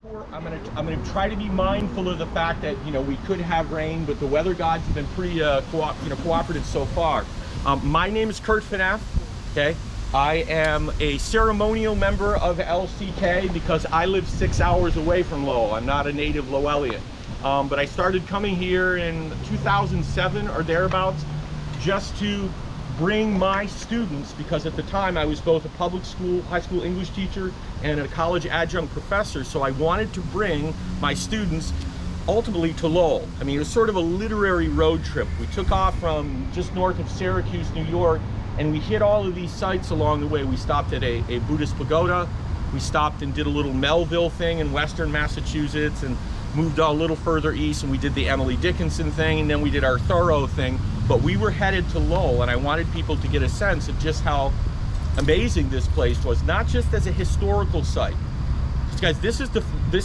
I'm gonna try to be mindful of the fact that we could have rain, but the weather gods have been pretty cooperative so far. My name is Kurt Phaneuf. Okay, I am a ceremonial member of LCK because I live 6 hours away from Lowell. I'm not a native Lowellian, but I started coming here in 2007 or thereabouts just to bring my students, because at the time I was both a public school, high school English teacher and a college adjunct professor, so I wanted to bring my students ultimately to Lowell. I mean, it was sort of a literary road trip. We took off from just north of Syracuse, New York, and we hit all of these sites along the way. We stopped at a Buddhist pagoda, we stopped and did a little Melville thing in western Massachusetts, and moved a little further east and we did the Emily Dickinson thing, and then we did our Thoreau thing. But we were headed to Lowell, and I wanted people to get a sense of just how amazing this place was, not just as a historical site. Guys, this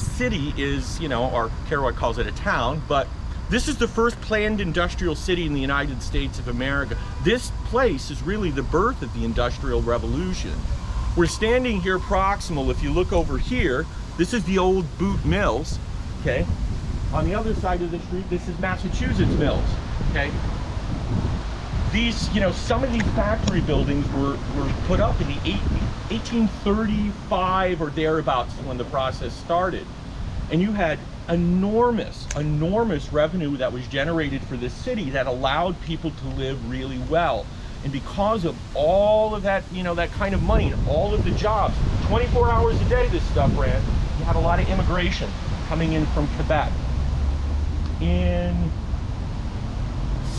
city is, or Kerouac calls it a town, but this is the first planned industrial city in the United States of America. This place is really the birth of the Industrial Revolution. We're standing here proximal. If you look over here, this is the old boot mills, okay? On the other side of the street, this is Massachusetts Mills, okay? These, some of these factory buildings were put up in the 1835 or thereabouts when the process started. And you had enormous revenue that was generated for this city that allowed people to live really well. And because of all of that, that kind of money and all of the jobs, 24 hours a day this stuff ran, you had a lot of immigration coming in from Quebec.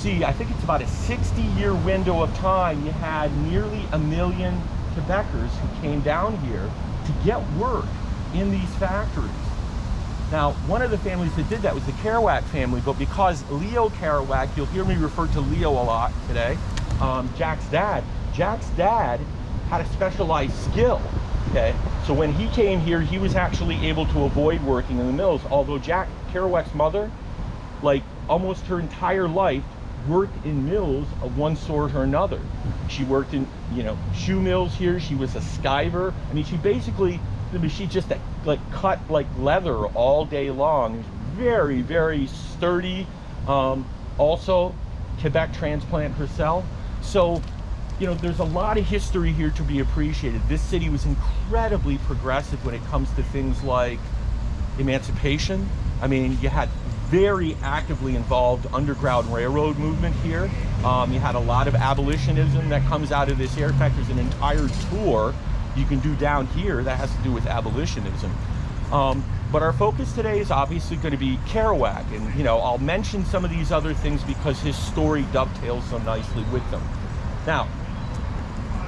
I think it's about a 60-year window of time, you had nearly 1 million Quebecers who came down here to get work in these factories. Now, one of the families that did that was the Kerouac family, but because Leo Kerouac, you'll hear me refer to Leo a lot today, Jack's dad had a specialized skill, okay? So when he came here, he was actually able to avoid working in the mills, although Jack Kerouac's mother, like almost her entire life, worked in mills of one sort or another. She worked in, shoe mills here. She was a skiver. I mean, she just cut like leather all day long. Very, very sturdy. Also, Quebec transplant herself. So, there's a lot of history here to be appreciated. This city was incredibly progressive when it comes to things like emancipation. I mean, you had very actively involved Underground Railroad movement here. You had a lot of abolitionism that comes out of this area. In fact, there's an entire tour you can do down here that has to do with abolitionism. But our focus today is obviously going to be Kerouac, and I'll mention some of these other things because his story dovetails so nicely with them. Now,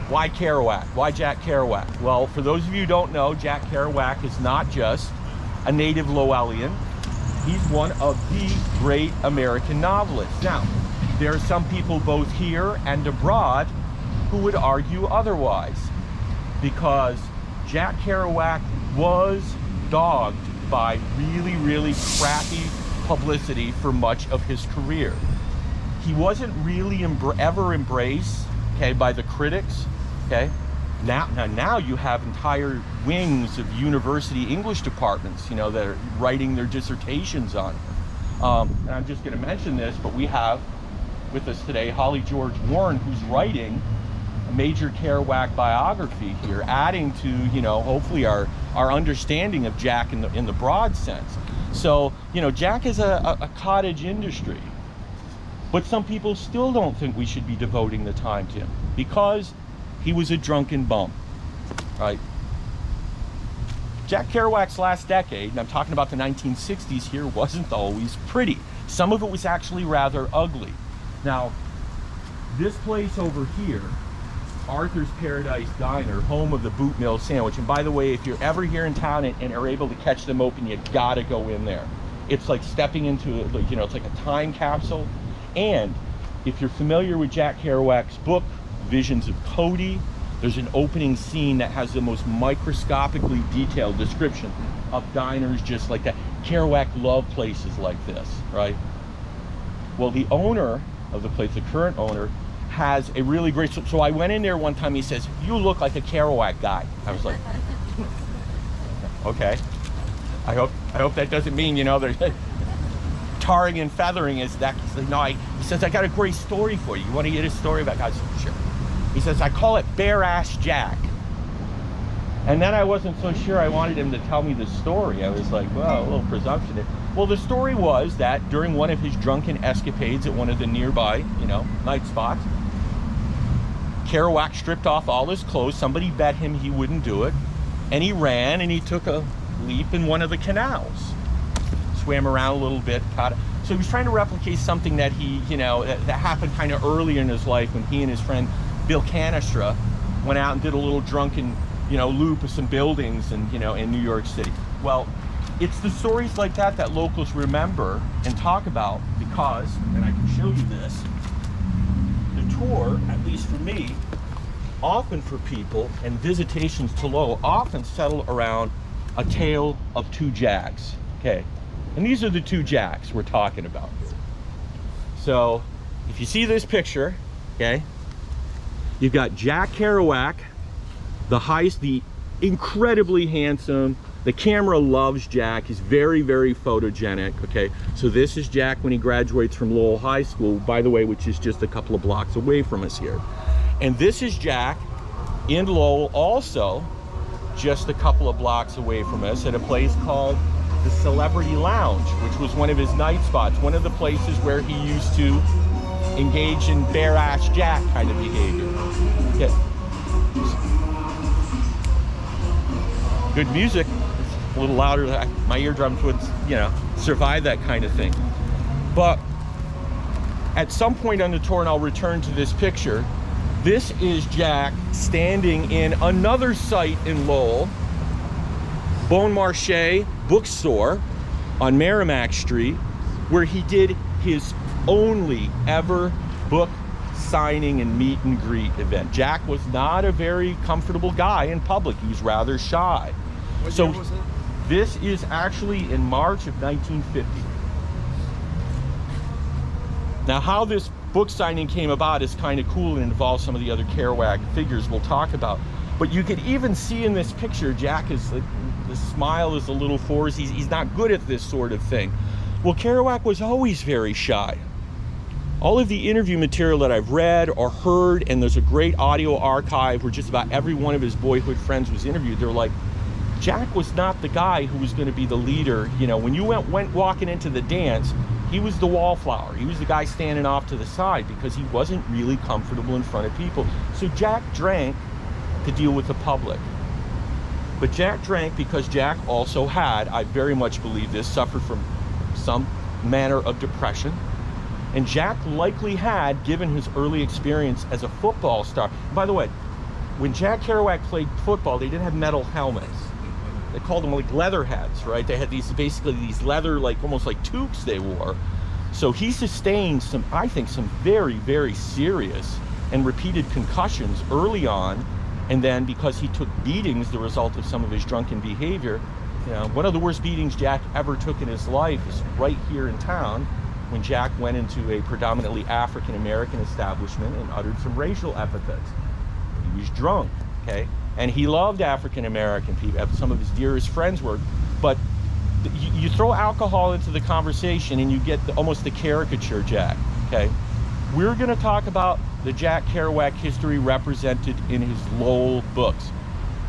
why Kerouac? Why Jack Kerouac? Well, for those of you who don't know, Jack Kerouac is not just a native Lowellian. He's one of the great American novelists. Now, there are some people both here and abroad who would argue otherwise, because Jack Kerouac was dogged by really, really crappy publicity for much of his career. He wasn't really ever embraced, okay, by the critics, okay? Now you have entire wings of university English departments, that are writing their dissertations on him. And I'm just going to mention this, but we have with us today Holly George Warren, who's writing a major Kerouac biography here, adding to, hopefully our understanding of Jack in the broad sense. So, Jack is a cottage industry, but some people still don't think we should be devoting the time to him because he was a drunken bum, right? Jack Kerouac's last decade, and I'm talking about the 1960s here, wasn't always pretty. Some of it was actually rather ugly. Now, this place over here, Arthur's Paradise Diner, home of the Boot Mill Sandwich. And by the way, if you're ever here in town and are able to catch them open, you gotta go in there. It's like stepping into, it's like a time capsule. And if you're familiar with Jack Kerouac's book, Visions of Cody, there's an opening scene that has the most microscopically detailed description of diners just like that. Kerouac loved places like this, right? Well, the owner of the place, the current owner, has a really great, so I went in there one time, he says, "You look like a Kerouac guy." I was like, okay. I hope that doesn't mean, you know, they're tarring and feathering his neck. He's like, no, he says, I got a great story for you. You want to hear a story about God? Sure. He says, I call it Bare Ass Jack. And then I wasn't so sure I wanted him to tell me the story. I was like, well, a little presumption. Well, the story was that during one of his drunken escapades at one of the nearby, you know, night spots, Kerouac stripped off all his clothes. Somebody bet him he wouldn't do it. And he ran and he took a leap in one of the canals. Swam around a little bit, caught it. So he was trying to replicate something that he, you know, that happened kind of earlier in his life when he and his friend Bill Canestra went out and did a little drunken, you know, loop of some buildings and, you know, in New York City. Well, it's the stories like that that locals remember and talk about because, and I can show you this, the tour, at least for me, often for people, and visitations to Lowell often settle around a tale of two Jacks, okay? And these are the two Jacks we're talking about. So, if you see this picture, okay, you've got Jack Kerouac, the incredibly handsome, the camera loves Jack, he's very, very photogenic, okay? So this is Jack when he graduates from Lowell High School, by the way, which is just a couple of blocks away from us here. And this is Jack in Lowell, also just a couple of blocks away from us, at a place called the Celebrity Lounge, which was one of his night spots, one of the places where he used to engage in bare ass Jack kind of behavior. Okay. Good music, it's a little louder, my eardrums would, you know, survive that kind of thing. But at some point on the tour, and I'll return to this picture, this is Jack standing in another site in Lowell, Bon Marché bookstore on Merrimack Street, where he did his only ever book signing and meet and greet event. Jack was not a very comfortable guy in public. He was rather shy. What year was it? This is actually in March of 1950. Now, how this book signing came about is kind of cool and involves some of the other Kerouac figures we'll talk about. But you could even see in this picture, Jack is like, the smile is a little forced. He's not good at this sort of thing. Well, Kerouac was always very shy. All of the interview material that I've read or heard, and there's a great audio archive where just about every one of his boyhood friends was interviewed, they're like, Jack was not the guy who was going to be the leader. You know, when you went walking into the dance, he was the wallflower. He was the guy standing off to the side because he wasn't really comfortable in front of people. So Jack drank to deal with the public. But Jack drank because Jack also had, I very much believe this, suffered from some manner of depression. And Jack likely had, given his early experience as a football star. By the way, when Jack Kerouac played football, they didn't have metal helmets. They called them like leather heads, right? They had these, basically these leather, like almost like toques they wore. So he sustained some, I think, some very, very serious and repeated concussions early on. And then because he took beatings, the result of some of his drunken behavior, you know, one of the worst beatings Jack ever took in his life is right here in town, when Jack went into a predominantly African-American establishment and uttered some racial epithets. He was drunk, okay? And he loved African-American people, some of his dearest friends were, but you throw alcohol into the conversation and you get almost the caricature Jack, okay? We're gonna talk about the Jack Kerouac history represented in his Lowell books.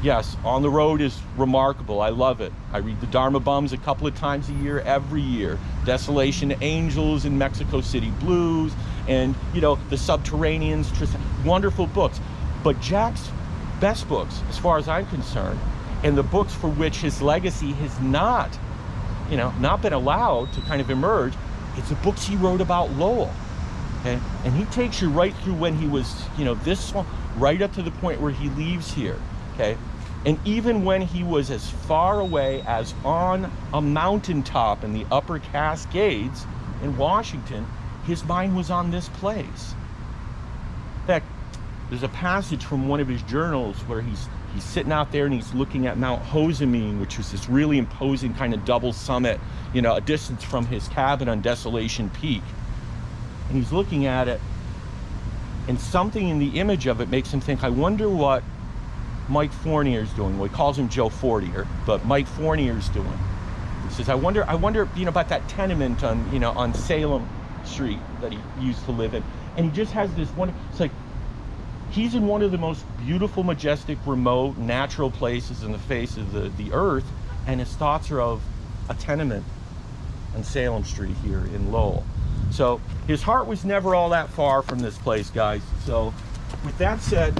Yes, On the Road is remarkable. I love it. I read the Dharma Bums a couple of times a year, every year. Desolation Angels and Mexico City Blues, and, you know, The Subterraneans, wonderful books. But Jack's best books, as far as I'm concerned, and the books for which his legacy has not, you know, not been allowed to kind of emerge, it's the books he wrote about Lowell. Okay? And he takes you right through when he was, you know, this small, right up to the point where he leaves here. Okay? And even when he was as far away as on a mountaintop in the Upper Cascades in Washington, his mind was on this place. In fact, there's a passage from one of his journals where he's sitting out there and he's looking at Mount Hosamine, which was this really imposing kind of double summit, you know, a distance from his cabin on Desolation Peak. And he's looking at it, and something in the image of it makes him think, I wonder what Mike Fournier's doing. Well, he calls him Joe Fortier, but Mike Fournier's doing. He says, I wonder, you know, about that tenement on, you know, on Salem Street that he used to live in. And he just has this one, it's like, he's in one of the most beautiful, majestic, remote, natural places in the face of the earth, and his thoughts are of a tenement on Salem Street here in Lowell. So his heart was never all that far from this place, guys. So with that said,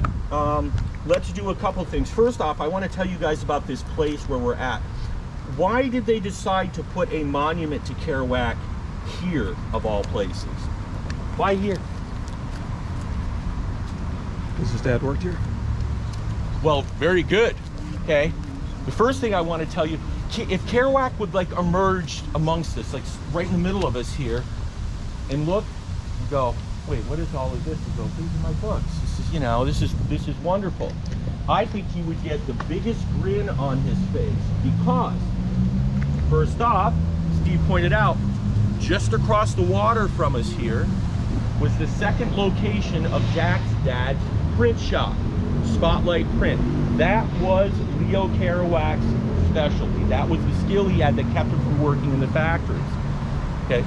let's do a couple things. First off, I want to tell you guys about this place where we're at. Why did they decide to put a monument to Kerouac here, of all places? Why here? Because his dad worked here? Well, very good, okay? The first thing I want to tell you, if Kerouac would like emerge amongst us, like right in the middle of us here, and look, and go, wait, what is all of this? And go, these are my books. This is, you know, this is wonderful. I think he would get the biggest grin on his face because, first off, Steve pointed out, just across the water from us here was the second location of Jack's dad's print shop, Spotlight Print. That was Leo Kerouac's specialty. That was the skill he had that kept him from working in the factories. Okay,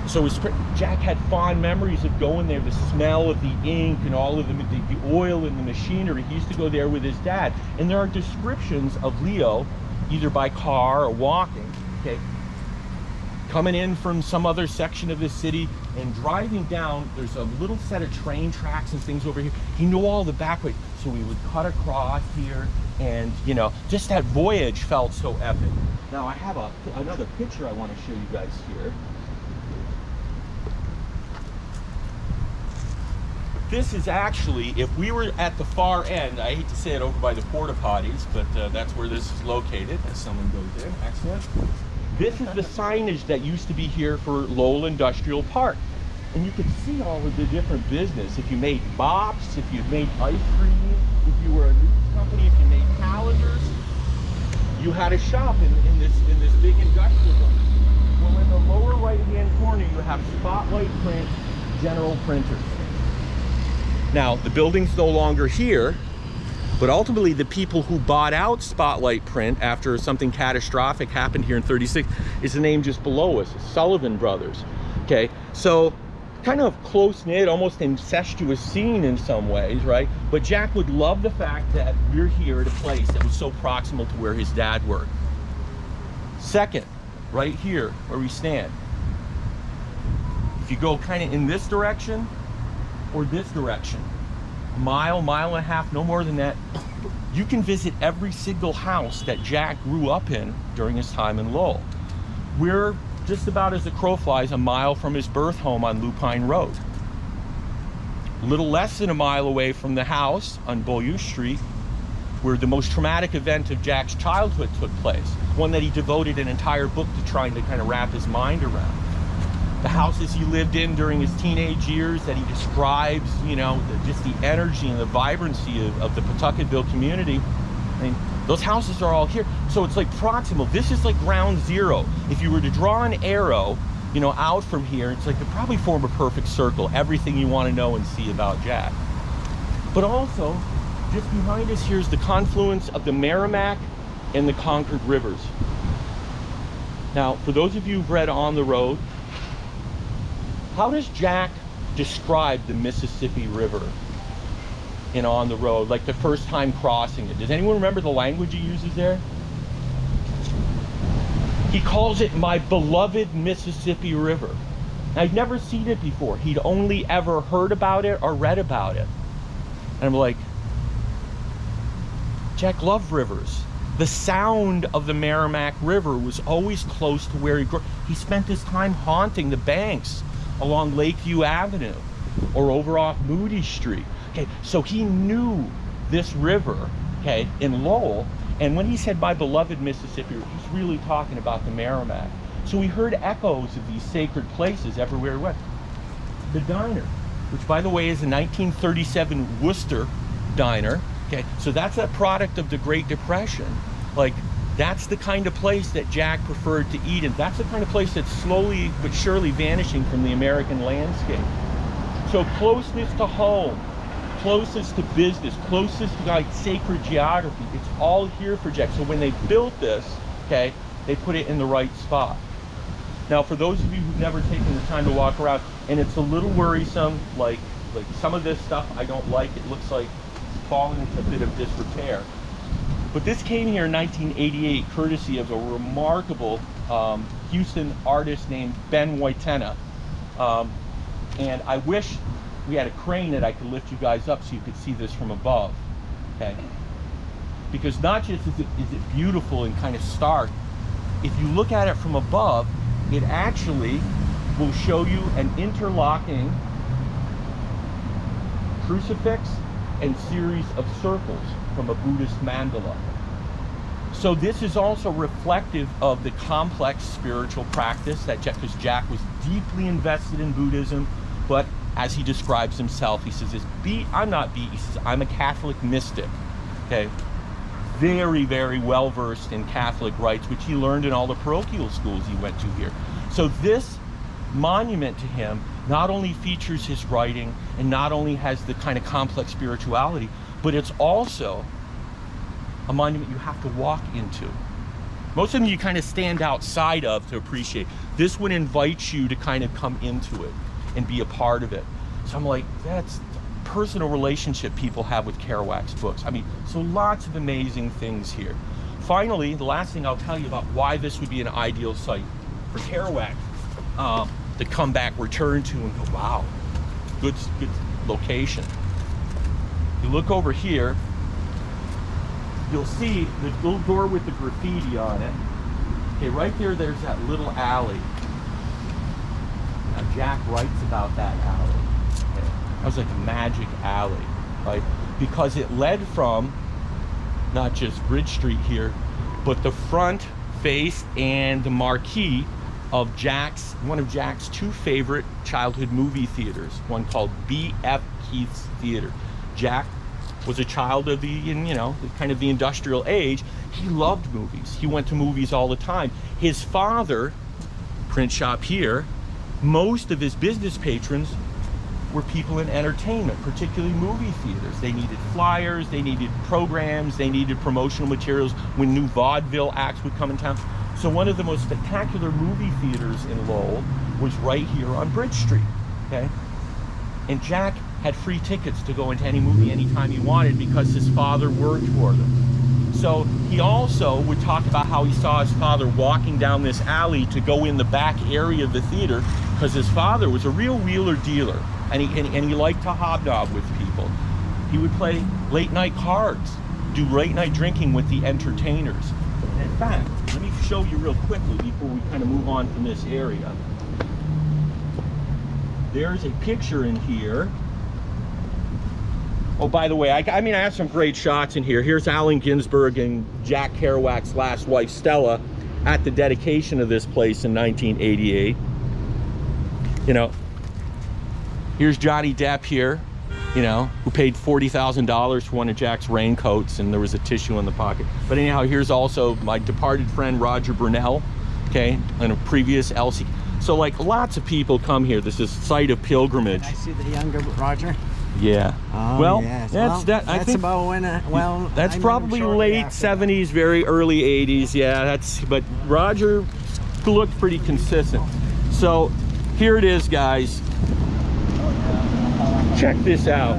so Jack had fond memories of going there, the smell of the ink and all of the oil in the machinery. He used to go there with his dad. And there are descriptions of Leo, either by car or walking, okay, coming in from some other section of the city and driving down. There's a little set of train tracks and things over here. He knew all the back way, so we would cut across here, and you know, just that voyage felt so epic. Now I have another picture I want to show you guys here. This is actually, if we were at the far end, I hate to say it, over by the porta potties, but that's where this is located as someone goes in. Excellent. This is the signage that used to be here for Lowell Industrial Park. And you can see all of the different business. If you made mops, if you made ice cream, if you were a news company, if you made calendars, you had a shop in this big industrial one. Well, in the lower right-hand corner, you have Spotlight Print General Printers. Now, the building's no longer here, but ultimately the people who bought out Spotlight Print after something catastrophic happened here in '36 is the name just below us, Sullivan Brothers. Okay, so kind of close-knit, almost incestuous scene in some ways, right? But Jack would love the fact that we're here at a place that was so proximal to where his dad worked. Second, right here where we stand, if you go kind of in this direction or this direction, mile and a half, no more than that, you can visit every single house that Jack grew up in during his time in Lowell. We're just about, as the crow flies, a mile from his birth home on Lupine Road. A little less than a mile away from the house on Beaulieu Street, where the most traumatic event of Jack's childhood took place, one that he devoted an entire book to trying to kind of wrap his mind around. The houses he lived in during his teenage years that he describes, you know, just the energy and the vibrancy of the Pawtucketville community. I mean, those houses are all here. So it's like proximal. This is like ground zero. If you were to draw an arrow, you know, out from here, it's like it probably form a perfect circle, everything you want to know and see about Jack. But also, just behind us here is the confluence of the Merrimack and the Concord rivers. Now, for those of you who've read On the Road, how does Jack describe the Mississippi River in On the Road, like the first time crossing it? Does anyone remember the language he uses there? He calls it my beloved Mississippi River. Now, I'd never seen it before. He'd only ever heard about it or read about it. And I'm like, Jack loved rivers. The sound of the Merrimack River was always close to where he grew. He spent his time haunting the banks along Lakeview Avenue or over off Moody Street. Okay, so he knew this river, okay, in Lowell, and when he said my beloved Mississippi, he's really talking about the Merrimack. So we heard echoes of these sacred places everywhere he went. The diner, which by the way is a 1937 Worcester diner, okay, so that's a product of the Great Depression. Like, that's the kind of place that Jack preferred to eat, and that's the kind of place that's slowly but surely vanishing from the American landscape. So closeness to home, closest to business, closest to like sacred geography, it's all here for Jack. So when they built this, okay, they put it in the right spot. Now, for those of you who've never taken the time to walk around, and it's a little worrisome, like some of this stuff I don't like. It looks like it's fallen into a bit of disrepair. But this came here in 1988, courtesy of a remarkable Houston artist named Ben Waitena. And I wish we had a crane that I could lift you guys up so you could see this from above, okay? Because not just is it beautiful and kind of stark, if you look at it from above, it actually will show you an interlocking crucifix and series of circles from a Buddhist mandala. So this is also reflective of the complex spiritual practice that because Jack was deeply invested in Buddhism, but as he describes himself, he says, I'm not beat, he says, I'm a Catholic mystic, okay? Very, very well versed in Catholic rites, which he learned in all the parochial schools he went to here. So this monument to him not only features his writing and not only has the kind of complex spirituality, but it's also a monument you have to walk into. Most of them you kind of stand outside of to appreciate. This one invites you to kind of come into it and be a part of it. So I'm like, that's the personal relationship people have with Kerouac's books. I mean, so lots of amazing things here. Finally, the last thing I'll tell you about why this would be an ideal site for Kerouac to come back, return to, and go, wow, good location. You look over here, you'll see the little door with the graffiti on it. Okay, right there, there's that little alley. Now Jack writes about that alley. Okay. That was like a magic alley, right? Because it led from not just Bridge Street here, but the front face and the marquee of one of Jack's two favorite childhood movie theaters, one called B.F. Keith's Theater. Jack was a child of the kind of the industrial age. He loved movies. He went to movies all the time. His father, print shop here, most of his business patrons were people in entertainment, particularly movie theaters. They needed flyers, they needed programs, they needed promotional materials when new vaudeville acts would come in town. So one of the most spectacular movie theaters in Lowell was right here on Bridge Street, okay? And Jack had free tickets to go into any movie anytime he wanted because his father worked for them. So he also would talk about how he saw his father walking down this alley to go in the back area of the theater because his father was a real wheeler dealer and he liked to hobnob with people. He would play late night cards, do late night drinking with the entertainers. And in fact, let me show you real quickly before we kind of move on from this area. There's a picture in here. Oh, by the way, I have some great shots in here. Here's Allen Ginsberg and Jack Kerouac's last wife, Stella, at the dedication of this place in 1988. You know, here's Johnny Depp here, you know, who paid $40,000 for one of Jack's raincoats, and there was a tissue in the pocket. But anyhow, here's also my departed friend, Roger Burnell, okay, and a previous Elsie. So, like, lots of people come here. This is a site of pilgrimage. I see the younger Roger. Yeah. Oh, well, yes. I think about when. that's probably late '70s, very early '80s. Yeah, but Roger looked pretty consistent. So here it is, guys. Check this out.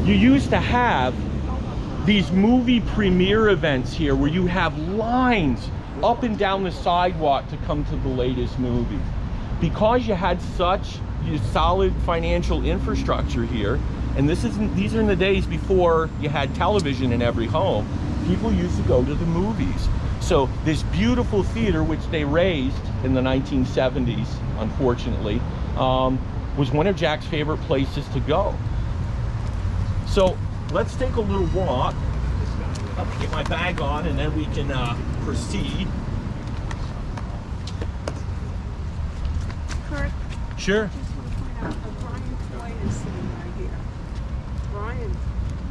You used to have these movie premiere events here where you have lines up and down the sidewalk to come to the latest movies. Because you had such solid financial infrastructure here, and these are in the days before you had television in every home, people used to go to the movies. So this beautiful theater, which they razed in the 1970s, unfortunately, was one of Jack's favorite places to go. So let's take a little walk. Let me get my bag on and then we can proceed. Kurt, Sure. I just want to point out Brian Floyd is sitting right here. Brian.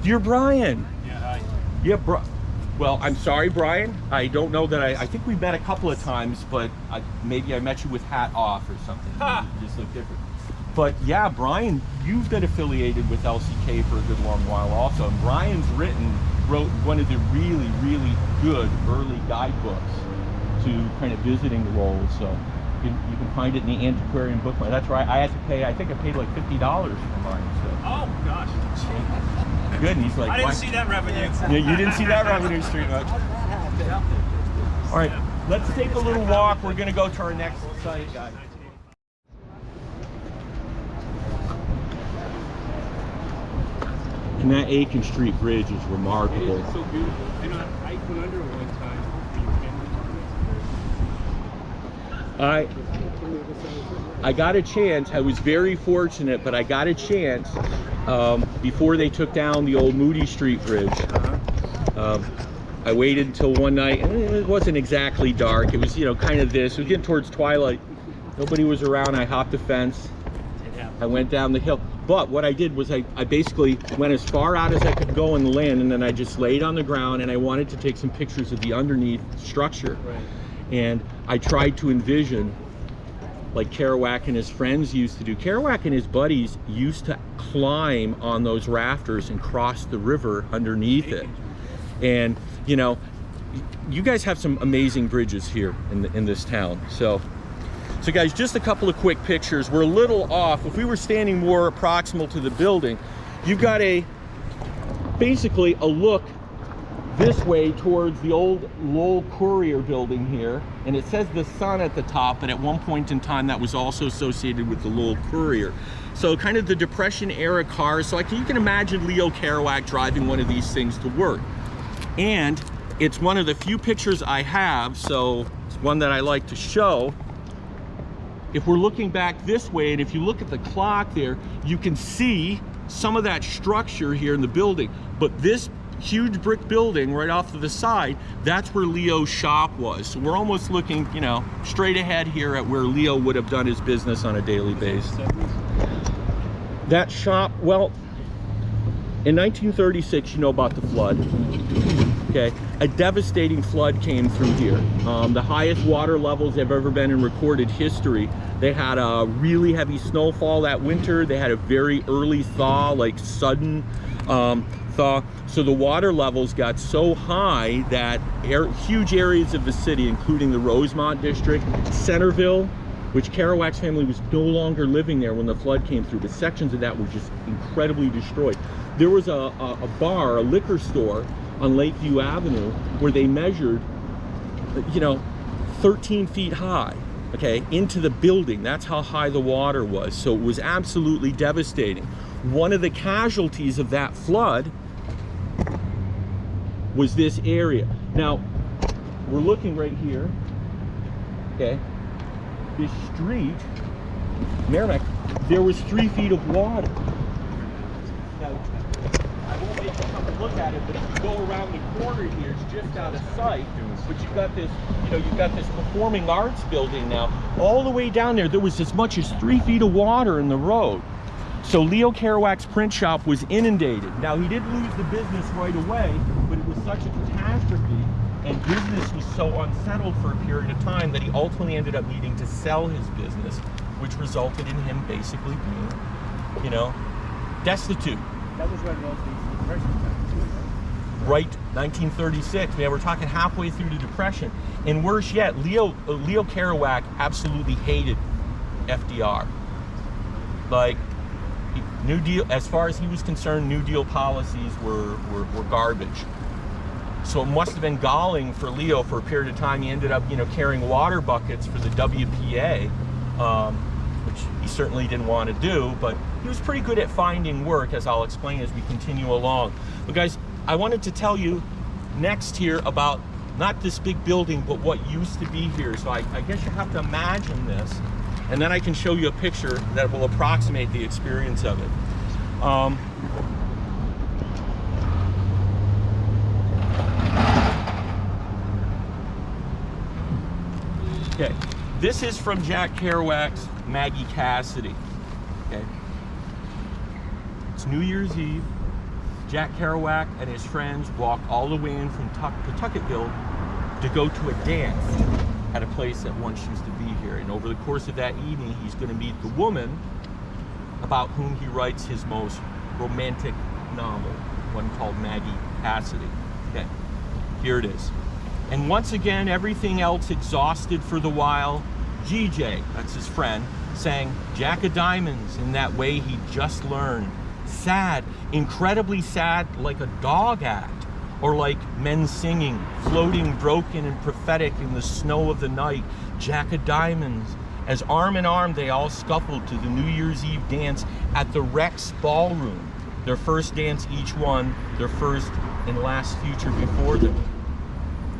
Dear Brian. Yeah, hi. Yeah, well, I'm sorry, Brian. I don't know that I think we met a couple of times, but maybe I met you with hat off or something. You just look different. But yeah, Brian, you've been affiliated with LCK for a good long while also. And Brian's written wrote one of the really, really good early guidebooks to kind of visiting Lowell. So you can find it in the antiquarian bookmark. That's right. I had to pay, I think I paid like $50 for mine. So. Oh gosh. Good. And he's like, I didn't see that revenue. Yeah, you didn't see that revenue stream much. All right, let's take a little walk. We're going to go to our next site, guys. And that Aiken Street Bridge is remarkable. It's so beautiful. And I went under one time. I got a chance. I was very fortunate, but I got a chance before they took down the old Moody Street Bridge. I waited until one night, and it wasn't exactly dark. It was, you know, kind of this. It was getting towards twilight. Nobody was around. I hopped the fence. I went down the hill. But what I did was I basically went as far out as I could go in the land, and then I just laid on the ground, and I wanted to take some pictures of the underneath structure. Right. And I tried to envision, like Kerouac and his friends used to do. Kerouac and his buddies used to climb on those rafters and cross the river underneath it. And, you know, you guys have some amazing bridges here in this town. So guys, just a couple of quick pictures. We're a little off. If we were standing more proximal to the building, you've got basically a look this way towards the old Lowell Courier building here. And it says the Sun at the top, but at one point in time that was also associated with the Lowell Courier. So kind of the Depression era cars. So you can imagine Leo Kerouac driving one of these things to work. And it's one of the few pictures I have, so it's one that I like to show. If we're looking back this way, and if you look at the clock there, you can see some of that structure here in the building. But this huge brick building right off to the side, that's where Leo's shop was. So we're almost looking, you know, straight ahead here at where Leo would have done his business on a daily basis. That shop, well, in 1936, you know about the flood. Okay, a devastating flood came through here. The highest water levels they've ever been in recorded history. They had a really heavy snowfall that winter. They had a very early thaw, like sudden thaw. So the water levels got so high that huge areas of the city, including the Rosemont district, Centerville, which Kerouac's family was no longer living there when the flood came through, but sections of that were just incredibly destroyed. There was a bar, a liquor store on Lakeview Avenue where they measured, you know, 13 feet high, okay, into the building. That's how high the water was. So it was absolutely devastating. One of the casualties of that flood was this area. Now, we're looking right here, okay, this street, Merrimack, there was 3 feet of water. Now, I won't make you come and look at it, but if you go around the corner here, it's just out of sight. But you've got this, you know, you've got this performing arts building now. All the way down there was as much as 3 feet of water in the road. So Leo Kerouac's print shop was inundated. Now, he didn't lose the business right away, but it was such a catastrophe, and business was so unsettled for a period of time that he ultimately ended up needing to sell his business, which resulted in him basically being, you know, destitute. That was when most of these depressions happened too, right? Right, 1936. Man, we're talking halfway through the Depression. And worse yet, Leo Kerouac absolutely hated FDR. Like, New Deal, as far as he was concerned, New Deal policies were garbage. So it must have been galling for Leo for a period of time. He ended up, you know, carrying water buckets for the WPA, which he certainly didn't want to do, but he was pretty good at finding work, as I'll explain as we continue along. But guys, I wanted to tell you next here about not this big building, but what used to be here. So I guess you have to imagine this, and then I can show you a picture that will approximate the experience of it. Okay, this is from Jack Kerouac's Maggie Cassidy. Okay, it's New Year's Eve. Jack Kerouac and his friends walked all the way in from Pawtucketville to go to a dance at a place that once used to be here. And over the course of that evening, he's going to meet the woman about whom he writes his most romantic novel. one called Maggie Cassidy. Okay, here it is. And once again, everything else exhausted for the while, GJ, that's his friend, sang Jack of Diamonds in that way he just learned. Sad, incredibly sad, like a dog act, or like men singing, floating broken and prophetic in the snow of the night, Jack of Diamonds. As arm in arm they all scuffled to the New Year's Eve dance at the Rex Ballroom. Their first dance each one, their first and last future before them.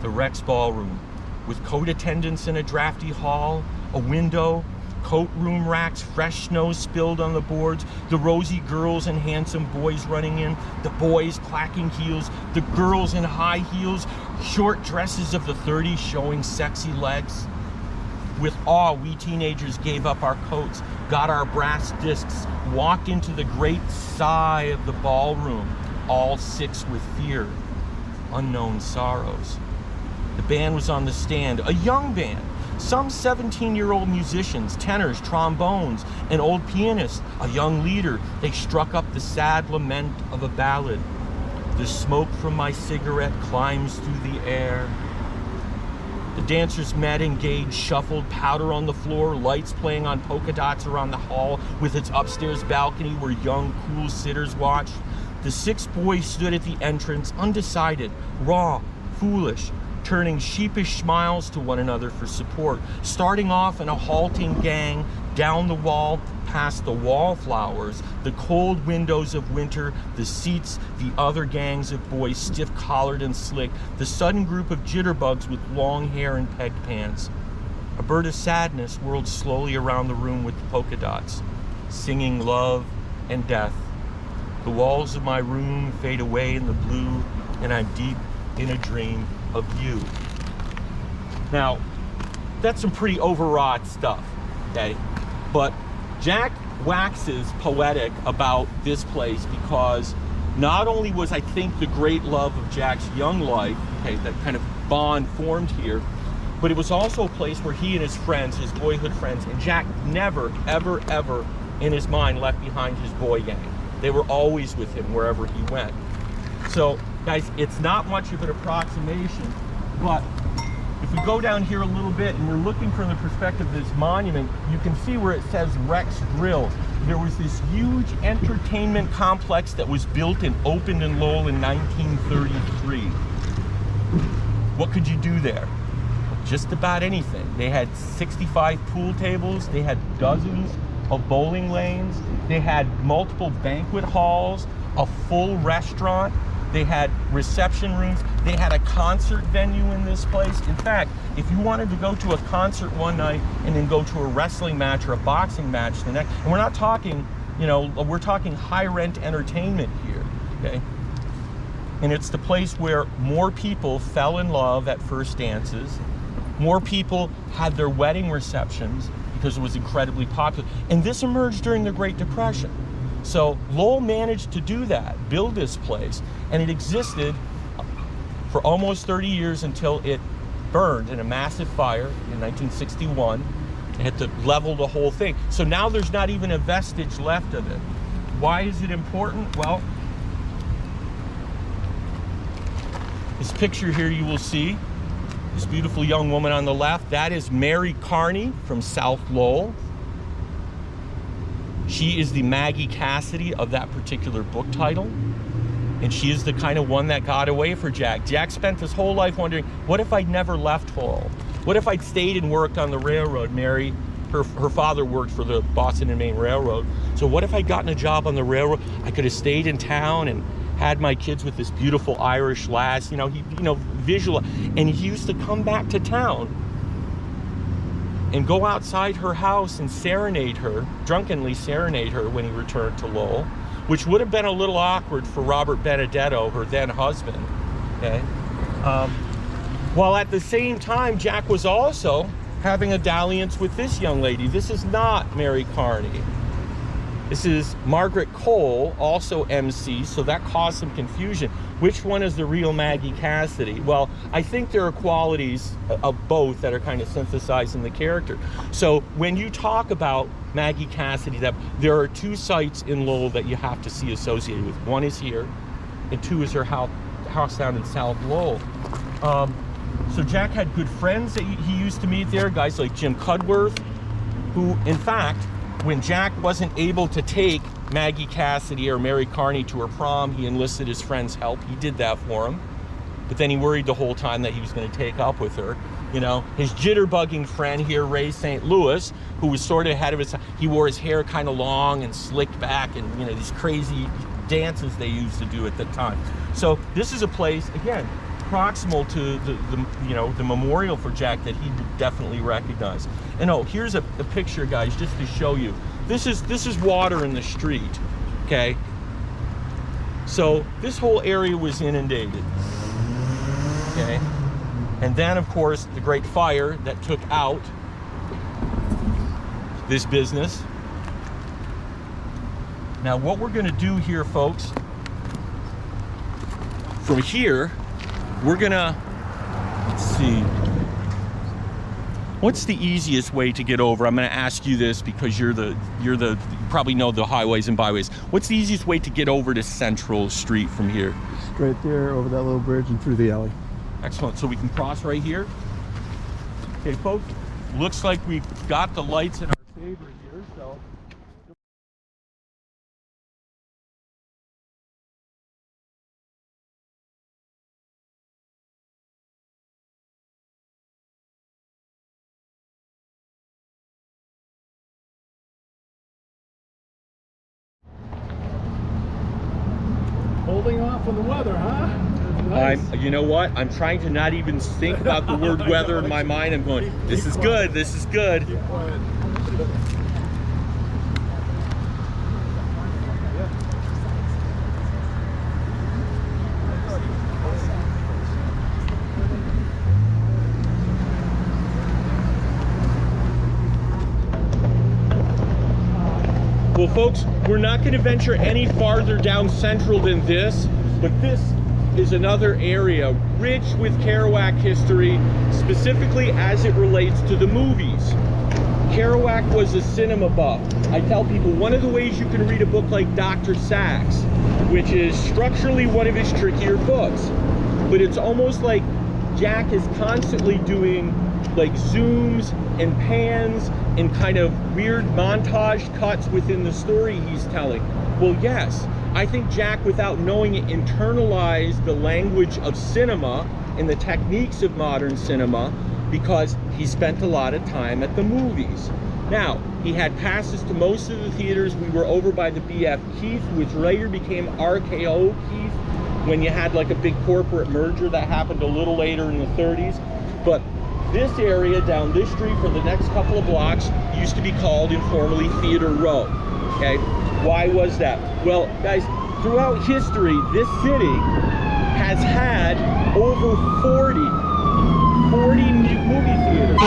The Rex Ballroom, with coat attendants in a drafty hall, a window, coat room racks, fresh snow spilled on the boards, the rosy girls and handsome boys running in, the boys clacking heels, the girls in high heels, short dresses of the 30s showing sexy legs. With awe, we teenagers gave up our coats, got our brass discs, walked into the great sigh of the ballroom, all six with fear, unknown sorrows. The band was on the stand, a young band, some 17-year-old musicians, tenors, trombones, an old pianist, a young leader. They struck up the sad lament of a ballad. The smoke from my cigarette climbs through the air. The dancers met, engaged, shuffled, powder on the floor, lights playing on polka dots around the hall with its upstairs balcony where young, cool sitters watched. The six boys stood at the entrance, undecided, raw, foolish, turning sheepish smiles to one another for support, starting off in a halting gang, down the wall, past the wallflowers, the cold windows of winter, the seats, the other gangs of boys, stiff-collared and slick, the sudden group of jitterbugs with long hair and pegged pants. A bird of sadness whirled slowly around the room with the polka dots, singing love and death. The walls of my room fade away in the blue, and I'm deep in a dream of you. Now, that's some pretty overwrought stuff, okay? But Jack waxes poetic about this place because not only was, I think, the great love of Jack's young life, okay, that kind of bond formed here, but it was also a place where he and his friends, his boyhood friends, and Jack never, ever, ever in his mind left behind his boy gang. They were always with him wherever he went. So, guys, it's not much of an approximation, but if we go down here a little bit and we're looking from the perspective of this monument, you can see where it says Rex Grill. There was this huge entertainment complex that was built and opened in Lowell in 1933. What could you do there? Just about anything. They had 65 pool tables, they had dozens of bowling lanes, they had multiple banquet halls, a full restaurant, they had reception rooms, they had a concert venue in this place. In fact, if you wanted to go to a concert one night and then go to a wrestling match or a boxing match the next, and we're not talking, you know, we're talking high rent entertainment here, okay? And it's the place where more people fell in love at first dances, more people had their wedding receptions because it was incredibly popular. And this emerged during the Great Depression. So Lowell managed to do that, build this place, and it existed for almost 30 years until it burned in a massive fire in 1961. They had to level the whole thing. So now there's not even a vestige left of it. Why is it important? Well, this picture here you will see, this beautiful young woman on the left, that is Mary Carney from South Lowell. She is the Maggie Cassidy of that particular book title. And she is the kind of one that got away for Jack. Jack spent his whole life wondering, what if I'd never left Lowell? What if I'd stayed and worked on the railroad? Mary, her father worked for the Boston and Maine Railroad. So what if I'd gotten a job on the railroad? I could have stayed in town and had my kids with this beautiful Irish lass, visual. And he used to come back to town and go outside her house and serenade her, drunkenly serenade her when he returned to Lowell, which would have been a little awkward for Robert Benedetto, her then husband, okay? While at the same time, Jack was also having a dalliance with this young lady. This is not Mary Carney. This is Margaret Cole, also MC, so that caused some confusion. Which one is the real Maggie Cassidy? Well, I think there are qualities of both that are kind of synthesized in the character. So when you talk about Maggie Cassidy, there are two sites in Lowell that you have to see associated with. One is here, and 2 is her house down in South Lowell. So Jack had good friends that he used to meet there, guys like Jim Cudworth, who, in fact, when Jack wasn't able to take Maggie Cassidy or Mary Carney to her prom, he enlisted his friend's help. He did that for him. But then he worried the whole time that he was going to take up with her. You know, his jitterbugging friend here, Ray St. Louis, who was sort of ahead of his time. He wore his hair kind of long and slicked back, and, you know, these crazy dances they used to do at the time. So this is a place, again, proximal to the memorial for Jack that he would definitely recognize. And oh, here's a picture, guys, just to show you. This is water in the street, okay? So this whole area was inundated, okay? And then, of course, the Great Fire that took out this business. Now, what we're gonna do here, folks, from here, we're gonna, let's see, what's the easiest way to get over? I'm gonna ask you this because you probably know the highways and byways. What's the easiest way to get over to Central Street from here? Straight there, over that little bridge and through the alley. Excellent, so we can cross right here. Okay, folks, looks like we've got the lights in our favor here, so. Holding off on the weather, huh? Nice. You know what? I'm trying to not even think about the word weather in my mind. I'm going, this is good, this is good. Keep quiet. Well, folks, we're not going to venture any farther down Central than this, but this is another area rich with Kerouac history, specifically as it relates to the movies. Kerouac was a cinema buff. I tell people one of the ways you can read a book like Dr. Sachs, which is structurally one of his trickier books, but it's almost like Jack is constantly doing like zooms and pans and kind of weird montage cuts within the story he's telling. Well, yes, I think Jack, without knowing it, internalized the language of cinema and the techniques of modern cinema because he spent a lot of time at the movies. Now, he had passes to most of the theaters. We were over by the BF Keith, which later became RKO Keith, when you had like a big corporate merger that happened a little later in the 30s. But this area down this street for the next couple of blocks used to be called informally Theater Row, okay? Why was that? Well, guys, throughout history, this city has had over 40 movie theaters.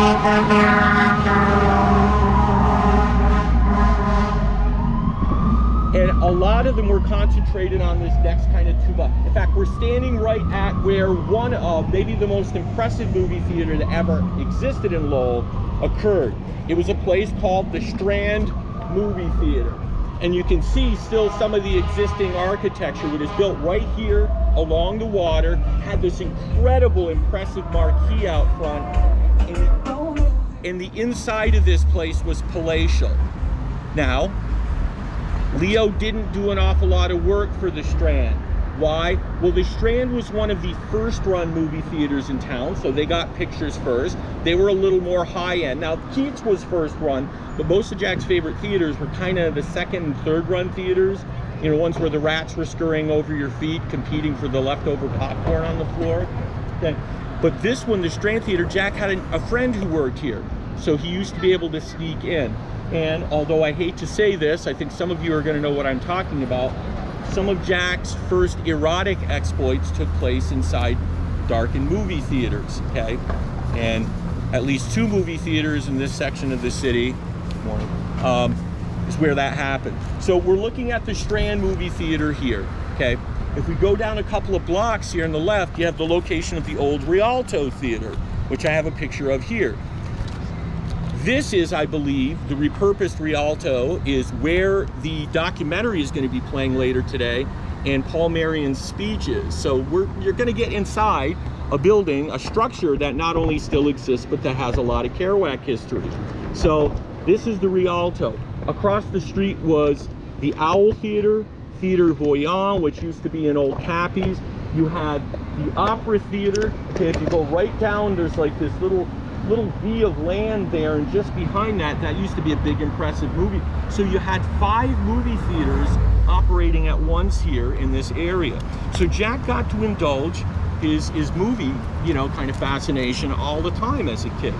And a lot of them were concentrated on this next kind of 2 blocks. In fact, we're standing right at where one of maybe the most impressive movie theater that ever existed in Lowell occurred. It was a place called the Strand Movie Theater. And you can see still some of the existing architecture. It was built right here along the water, had this incredible, impressive marquee out front. And the inside of this place was palatial. Now, Leo didn't do an awful lot of work for the Strand. Why? Well, the Strand was one of the first run movie theaters in town, so they got pictures first. They were a little more high-end. Now, Keats was first run, but most of Jack's favorite theaters were kind of the second and third run theaters. You know, ones where the rats were scurrying over your feet, competing for the leftover popcorn on the floor. But this one, the Strand Theater, Jack had a friend who worked here, so he used to be able to sneak in. And although I hate to say this, I think some of you are going to know what I'm talking about. Some of Jack's first erotic exploits took place inside darkened movie theaters, okay? And at least 2 movie theaters in this section of the city is where that happened. So we're looking at the Strand Movie Theater here, okay? If we go down a couple of blocks here on the left, you have the location of the old Rialto Theater, which I have a picture of here. This is, I believe, the repurposed Rialto is where the documentary is going to be playing later today. and Paul Marion's speeches. So you're going to get inside a building, a structure that not only still exists, but that has a lot of Kerouac history. So this is the Rialto. Across the street was the Owl Theater, Theater Voyant, which used to be in Old Cappy's. You had the Opera Theater. Okay, if you go right down, there's like this little V of land there, and just behind that used to be a big impressive movie. So you had 5 movie theaters operating at once here in this area. So Jack got to indulge his movie, you know, kind of fascination all the time as a kid.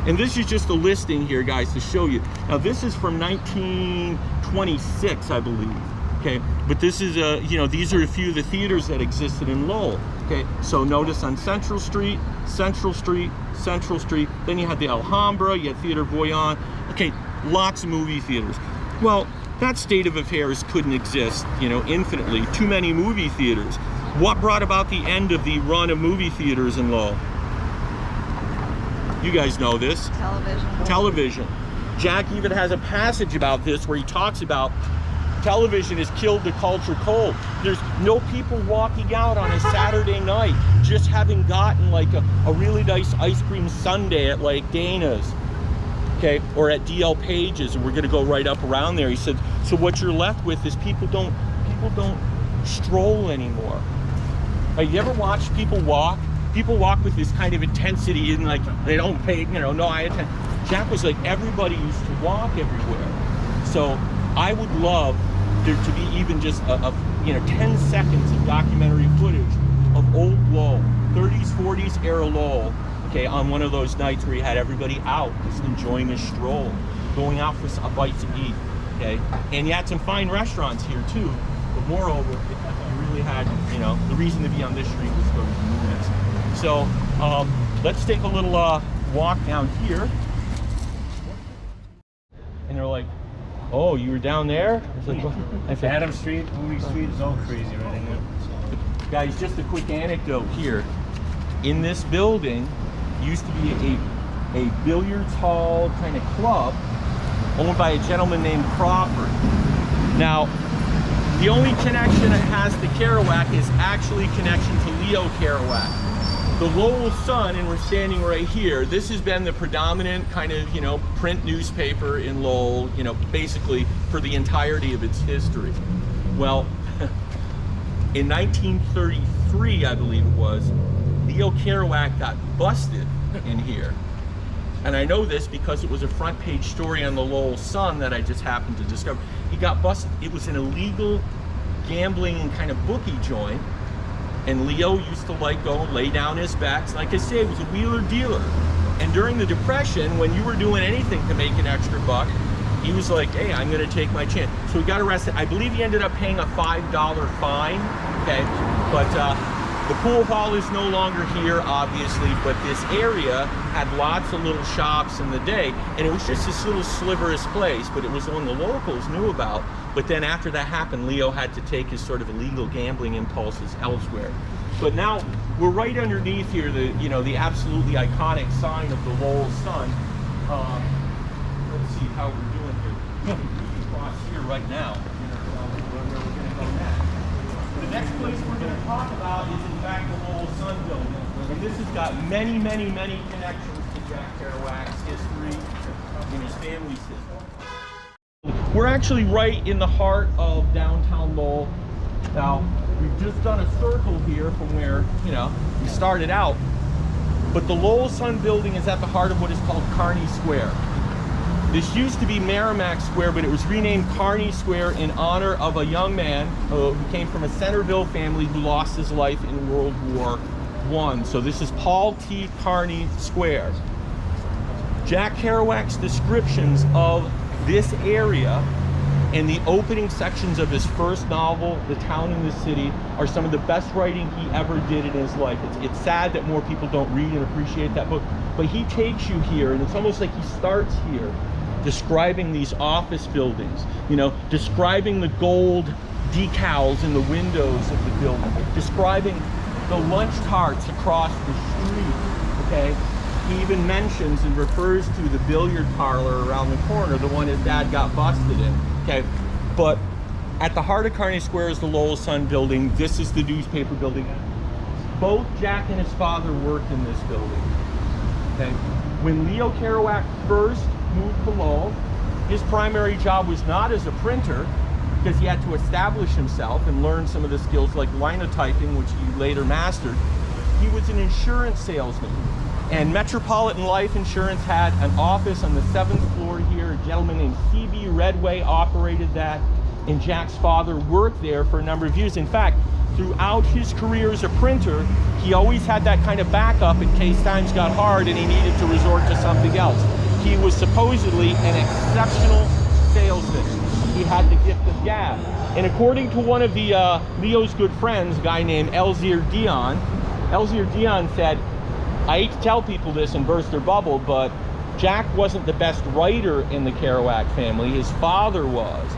And this is just a listing here, guys, to show you. Now this is from 1926, I believe. Okay, but this is you know, these are a few of the theaters that existed in Lowell. Okay, so notice on Central Street, Central Street, Central Street. Then you had the Alhambra, you had Theater Voyant. Okay, lots of movie theaters. Well, that state of affairs couldn't exist, you know, infinitely. Too many movie theaters. What brought about the end of the run of movie theaters in Lowell? You guys know this. Television. Television. Jack even has a passage about this where he talks about television has killed the culture cold. There's no people walking out on a Saturday night just having gotten like a really nice ice cream sundae at like Dana's, okay, or at DL Page's, and we're gonna go right up around there. He said, so what you're left with is people don't stroll anymore. Like, you ever watch people walk? People walk with this kind of intensity, and like they don't pay, you know, no eye attention. Jack was like, everybody used to walk everywhere. So I would love there to be even just a you know, 10 seconds of documentary footage of old Lowell, 30s, 40s era Lowell, okay, on one of those nights where you had everybody out just enjoying a stroll, going out for a bite to eat, okay? And you had some fine restaurants here too, but moreover, you really had, you know, the reason to be on this street was those movies. So let's take a little walk down here. And they're like, oh, you were down there? It's like, Adam Street, Movie Street is all crazy right now. Guys, just a quick anecdote here. In this building used to be a billiards hall kind of club owned by a gentleman named Crawford. Now, the only connection it has to Kerouac is actually connection to Leo Kerouac. The Lowell Sun, and we're standing right here, this has been the predominant kind of, you know, print newspaper in Lowell, you know, basically for the entirety of its history. Well, in 1933, I believe it was, Leo Kerouac got busted in here. And I know this because it was a front page story on the Lowell Sun that I just happened to discover. He got busted. It was an illegal gambling and kind of bookie joint. And Leo used to like go lay down his bets. Like I say, it was a wheeler dealer. And during the Depression, when you were doing anything to make an extra buck, he was like, hey, I'm gonna take my chance. So he got arrested. I believe he ended up paying a $5 fine, okay? But the pool hall is no longer here, obviously, but this area had lots of little shops in the day, and it was just this little sliverous place, but it was one the locals knew about. But then after that happened, Leo had to take his sort of illegal gambling impulses elsewhere. But now we're right underneath here, the, you know, the absolutely iconic sign of the Lowell Sun. Let's see how we're doing here. We can cross here right now. Where we're going to go next. The next place we're going to talk about is, in fact, the Lowell Sun building. And this has got many, many, many connections to Jack Kerouac's history and his family's history. We're actually right in the heart of downtown Lowell. Now, we've just done a circle here from where, you know, we started out. But the Lowell Sun building is at the heart of what is called Kearny Square. This used to be Merrimack Square, but it was renamed Kearny Square in honor of a young man who came from a Centerville family who lost his life in World War I. So this is Paul T. Kearny Square. Jack Kerouac's descriptions of this area and the opening sections of his first novel, The Town and the City, are some of the best writing he ever did in his life. It's sad that more people don't read and appreciate that book, but he takes you here, and it's almost like he starts here, describing these office buildings, you know, describing the gold decals in the windows of the building, describing the lunch carts across the street, okay? He even mentions and refers to the billiard parlor around the corner, the one his dad got busted in, okay? But At the heart of Kearny Square is the Lowell Sun building. This is the newspaper building. Both Jack and his father worked in this building. Okay. When Leo Kerouac first moved to Lowell, his primary job was not as a printer, because he had to establish himself and learn some of the skills like linotyping, which he later mastered. He was an insurance salesman. And Metropolitan Life Insurance had an office on the 7th floor here. A gentleman named C.B. Redway operated that, and Jack's father worked there for a number of years. In fact, throughout his career as a printer, he always had that kind of backup in case times got hard and he needed to resort to something else. He was supposedly an exceptional salesman. He had the gift of gab. And according to one of the Leo's good friends, a guy named Elzir Dion said, I hate to tell people this and burst their bubble, but Jack wasn't the best writer in the Kerouac family. His father was.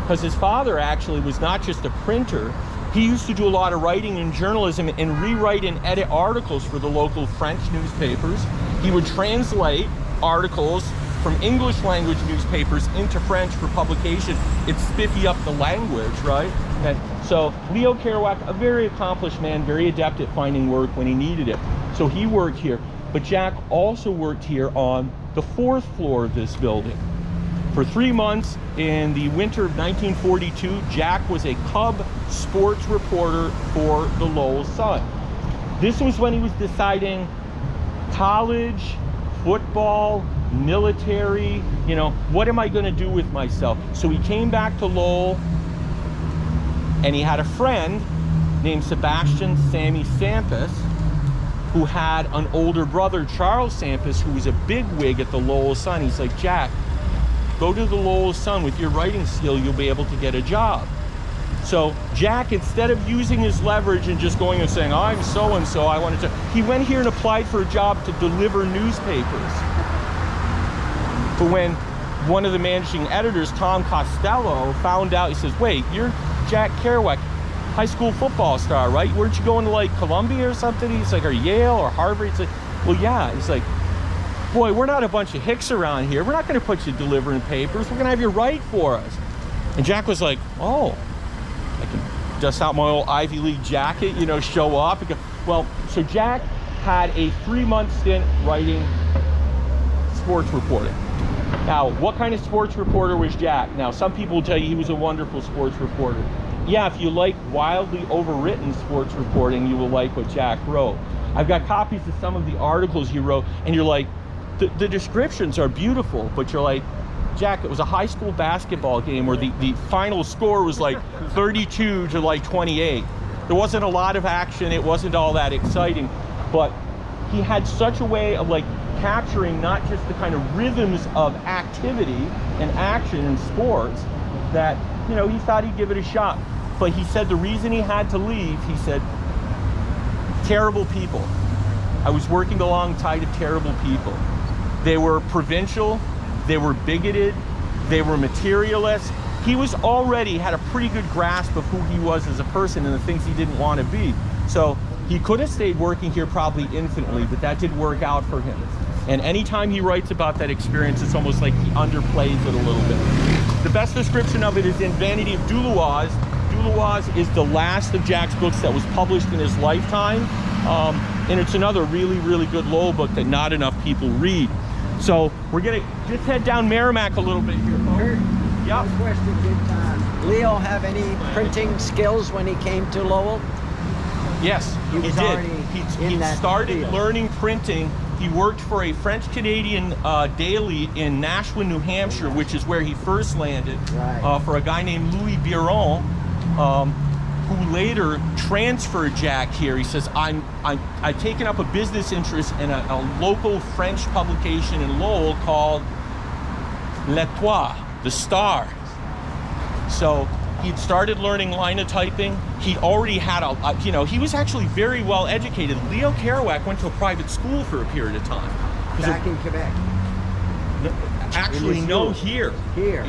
Because his father actually was not just a printer. He used to do a lot of writing and journalism and rewrite and edit articles for the local French newspapers. He would translate articles from English language newspapers into French for publication. It'd spiffy up the language, right? Okay. So Leo Kerouac, a very accomplished man, very adept at finding work when he needed it. So he worked here, but Jack also worked here on the 4th floor of this building. For 3 months in the winter of 1942, Jack was a Cub sports reporter for the Lowell Sun. This was when he was deciding college, football, military, you know, what am I going to do with myself? So he came back to Lowell, and he had a friend named Sebastian Sammy Sampis, who had an older brother, Charles Sampis, who was a bigwig at the Lowell Sun. He's like, Jack, go to the Lowell Sun. With your writing skill, you'll be able to get a job. So Jack, instead of using his leverage and just going and saying, I'm so-and-so, I wanted to, he went here and applied for a job to deliver newspapers. But when one of the managing editors, Tom Costello, found out, he says, wait, you're Jack Kerouac, high school football star, right? Weren't you going to like Columbia or something? He's like, or Yale or Harvard? He's like, well, yeah. He's like, boy, we're not a bunch of hicks around here. We're not going to put you delivering papers. We're going to have you write for us. And Jack was like, oh, I can dust out my old Ivy League jacket, you know, show up. Well, so Jack had a 3-month stint writing sports reporting. Now, what kind of sports reporter was Jack? Now, some people will tell you he was a wonderful sports reporter. Yeah, if you like wildly overwritten sports reporting, you will like what Jack wrote. I've got copies of some of the articles he wrote, and you're like, the descriptions are beautiful, but you're like, Jack, it was a high school basketball game where the final score was like 32 to like 28. There wasn't a lot of action. It wasn't all that exciting, but he had such a way of like capturing not just the kind of rhythms of activity and action in sports that, you know, he thought he'd give it a shot. But he said the reason he had to leave, he said, terrible people. I was working alongside of terrible people. They were provincial, they were bigoted, they were materialists. He was already had a pretty good grasp of who he was as a person and the things he didn't want to be. So he could have stayed working here probably infinitely, but that didn't work out for him. And anytime he writes about that experience, it's almost like he underplays it a little bit. The best description of it is in Vanity of Doulouase. Doulouase is the last of Jack's books that was published in his lifetime. And it's another really, really good Lowell book that not enough people read. So we're gonna just head down Merrimack a little bit here, folks. Kurt, yep. one question, did Leo have any printing skills when he came to Lowell? Yes, He was already He in that started field. learning printing. He worked for a French-Canadian daily in Nashua, New Hampshire, which is where he first landed, Right. for a guy named Louis Biron, who later transferred Jack here. He says, I've taken up a business interest in a local French publication in Lowell called L'Étoile, the Star. So he'd started learning linotyping. He already had you know, he was actually very well educated. Leo Kerouac went to a private school for a period of time. Back in Quebec. Actually, no, here. Here.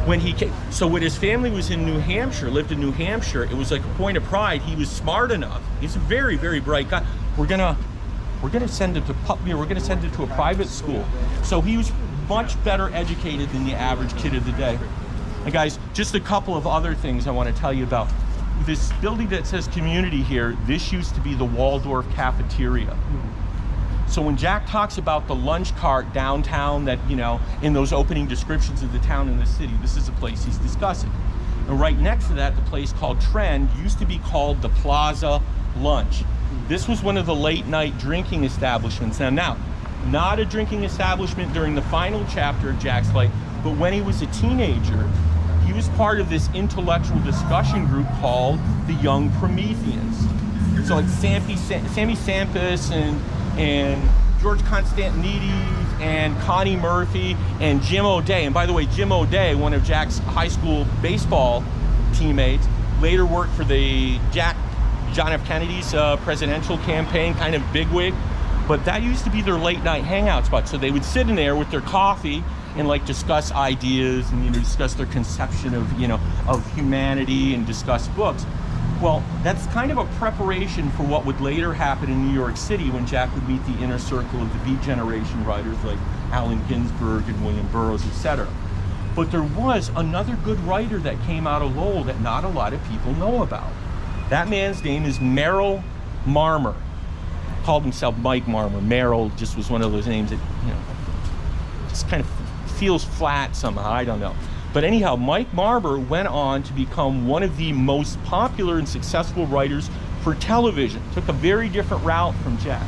When he came, so when his family was in New Hampshire, lived in New Hampshire, it was like a point of pride. He was smart enough. He's a very, very bright guy. We're gonna send him to we're gonna send him to a private school. So he was much better educated than the average kid of the day. And guys, just a couple of other things I want to tell you about. This building that says community here, this used to be the Waldorf cafeteria. So when Jack talks about the lunch cart downtown that, you know, in those opening descriptions of the town and the city, this is a place he's discussing. And right next to that, the place called Trend used to be called the Plaza Lunch. This was one of the late night drinking establishments. Now, not a drinking establishment during the final chapter of Jack's life, but when he was a teenager, he was part of this intellectual discussion group called the Young Prometheans. So like Sammy Sampis and George Constantinides and Connie Murphy and Jim O'Day. And by the way, Jim O'Day, one of Jack's high school baseball teammates, later worked for the John F. Kennedy's presidential campaign, kind of bigwig. But that used to be their late night hangout spot. So they would sit in there with their coffee and like discuss ideas and, you know, discuss their conception of, you know, of humanity and discuss books. Well, that's kind of a preparation for what would later happen in New York City when Jack would meet the inner circle of the Beat Generation writers like Allen Ginsberg and William Burroughs, etc. But there was another good writer that came out of Lowell that not a lot of people know about. That man's name is Merrill Marmer. Called himself Mike Marmer. Merrill just was one of those names that, you know, just kind of feels flat somehow, I don't know. But anyhow, Mike Marmer went on to become one of the most popular and successful writers for television. Took a very different route from Jack.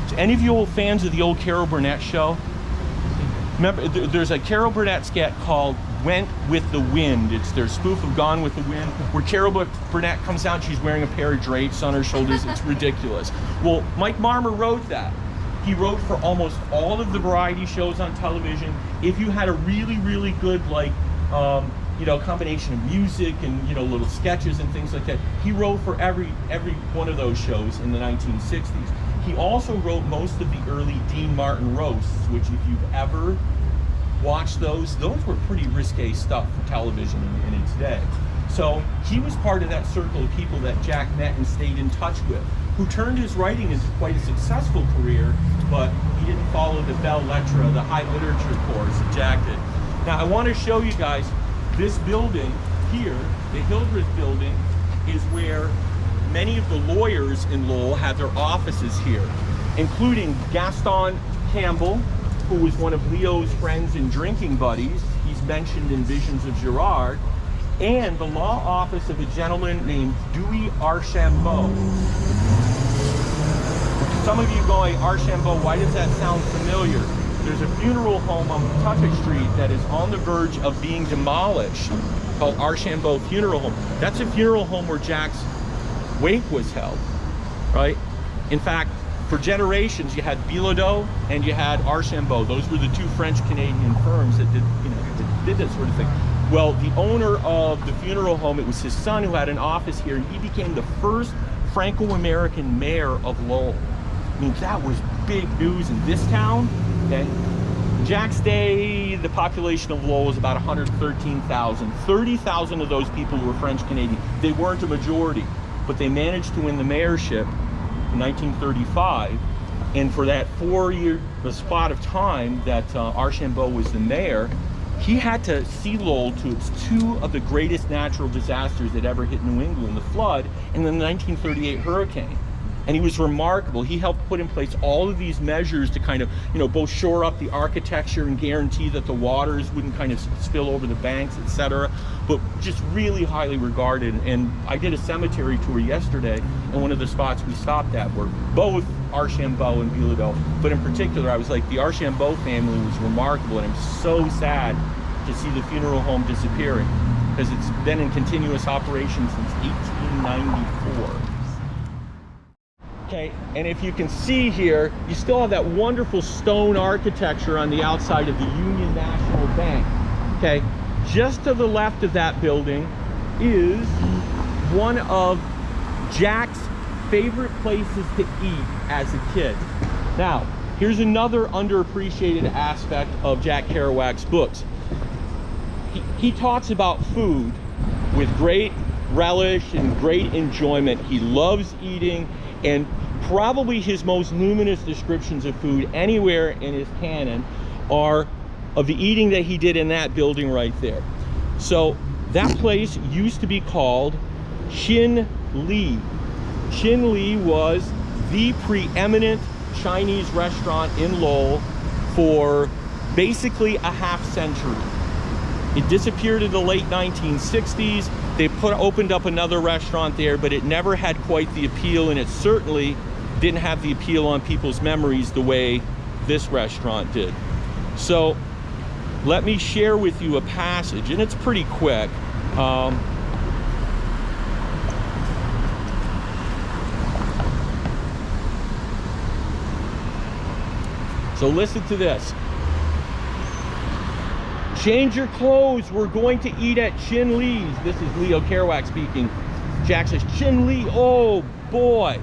So any of you old fans of the old Carol Burnett show? Remember, there's a Carol Burnett sketch called Went with the Wind. It's their spoof of Gone with the Wind, where Carol Burnett comes out, she's wearing a pair of drapes on her shoulders. It's ridiculous. Well, Mike Marmer wrote that. He wrote for almost all of the variety shows on television. If you had a really, really good, like, you know, combination of music and, you know, little sketches and things like that, he wrote for every one of those shows in the 1960s. He also wrote most of the early Dean Martin roasts, which if you've ever watched those were pretty risque stuff for television in its day. So he was part of that circle of people that Jack met and stayed in touch with, who turned his writing into quite a successful career, but he didn't follow the belles lettres, the high literature course that Jack did. Now I want to show you guys this building here, the Hildreth building, is where many of the lawyers in Lowell had their offices here, including Gaston Campbell, who was one of Leo's friends and drinking buddies. He's mentioned in Visions of Gerard, and the law office of a gentleman named Dewey Archambault. Some of you going, Archambault, why does that sound familiar? There's a funeral home on Pawtucket Street that is on the verge of being demolished called Archambault Funeral Home. That's a funeral home where Jack's wake was held, right? In fact, for generations, you had Bilodeau and you had Archambault. Those were the two French-Canadian firms that did, you know, that did this sort of thing. Well, the owner of the funeral home, it was his son who had an office here, and he became the first Franco-American mayor of Lowell. I mean, that was big news in this town, okay? Jack's day, the population of Lowell was about 113,000. 30,000 of those people were French-Canadian. They weren't a majority, but they managed to win the mayorship in 1935. And for that 4-year spot of time that Archambault was the mayor, he had to see Lowell to its two of the greatest natural disasters that ever hit New England, the flood and the 1938 hurricane. And he was remarkable. He helped put in place all of these measures to kind of, you know, both shore up the architecture and guarantee that the waters wouldn't kind of spill over the banks, etc. But just really highly regarded. And I did a cemetery tour yesterday, and one of the spots we stopped at were both Archambault and Bilodeau. But in particular, I was like, the Archambault family was remarkable, and I'm so sad to see the funeral home disappearing, because it's been in continuous operation since 1894. Okay, and if you can see here, you still have that wonderful stone architecture on the outside of the Union National Bank. Okay, just to the left of that building is one of Jack's favorite places to eat as a kid. Now, here's another underappreciated aspect of Jack Kerouac's books. He talks about food with great relish and great enjoyment. He loves eating, and probably his most luminous descriptions of food anywhere in his canon are of the eating that he did in that building right there. So that place used to be called Chin Li. Chin Li was the preeminent Chinese restaurant in Lowell for basically a half century. It disappeared in the late 1960s. They opened up another restaurant there, but it never had quite the appeal, and it certainly didn't have the appeal on people's memories the way this restaurant did. So let me share with you a passage, and it's pretty quick. So listen to this. Change your clothes. We're going to eat at Chin Li's. This is Leo Kerouac speaking. Jack says, Chin Li, oh boy.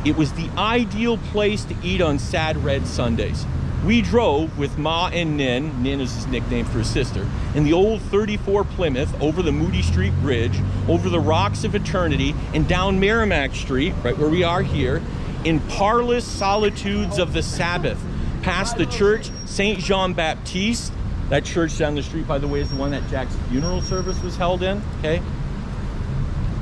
It was the ideal place to eat on sad red Sundays. We drove with Ma and Nin, Nin is his nickname for his sister, in the old 34 Plymouth over the Moody Street Bridge, over the Rocks of Eternity, and down Merrimack Street, right where we are here, in parlous solitudes of the Sabbath, past the church St. Jean Baptiste. That church down the street, by the way, is the one that Jack's funeral service was held in, okay?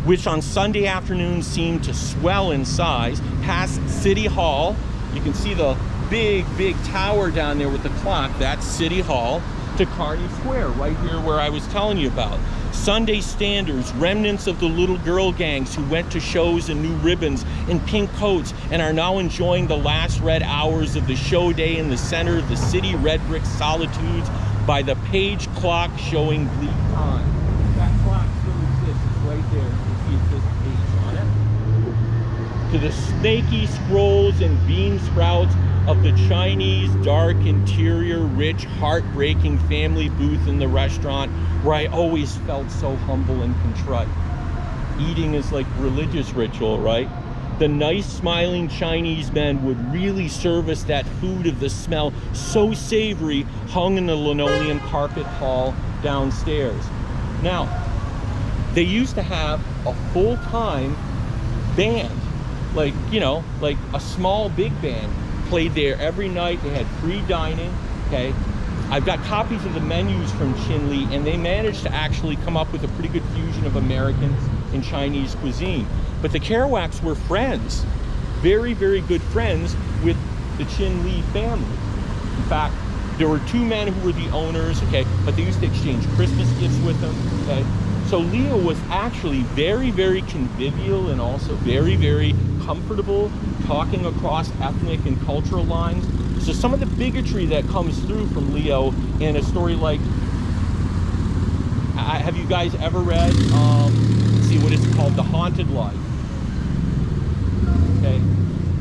Which on Sunday afternoons seemed to swell in size, past City Hall. You can see the big tower down there with the clock. That's City Hall. To Kearny Square, right here where I was telling you about. Sunday standers, remnants of the little girl gangs who went to shows in new ribbons and pink coats and are now enjoying the last red hours of the show day in the center of the city red brick solitudes by the page clock showing bleak time. That clock still exists. It's right there. You see it says page on it. To the snaky scrolls and bean sprouts of the Chinese dark interior, rich, heartbreaking family booth in the restaurant where I always felt so humble and contrite. Eating is like religious ritual, right? The nice smiling Chinese men would really serve us that food of the smell so savory hung in the linoleum carpet hall downstairs. Now, they used to have a full-time band, like, you know, like a small big band played there every night. They had free dining, okay? I've got copies of the menus from Chin Li, and they managed to actually come up with a pretty good fusion of American and Chinese cuisine. But the Kerouacs were friends, very good friends with the Chin Li family. In fact, there were two men who were the owners, okay, but they used to exchange Christmas gifts with them, okay? So Leo was actually very convivial and also very comfortable talking across ethnic and cultural lines. So some of the bigotry that comes through from Leo in a story like, have you guys ever read, let's see, what is it called? The Haunted Life. Okay.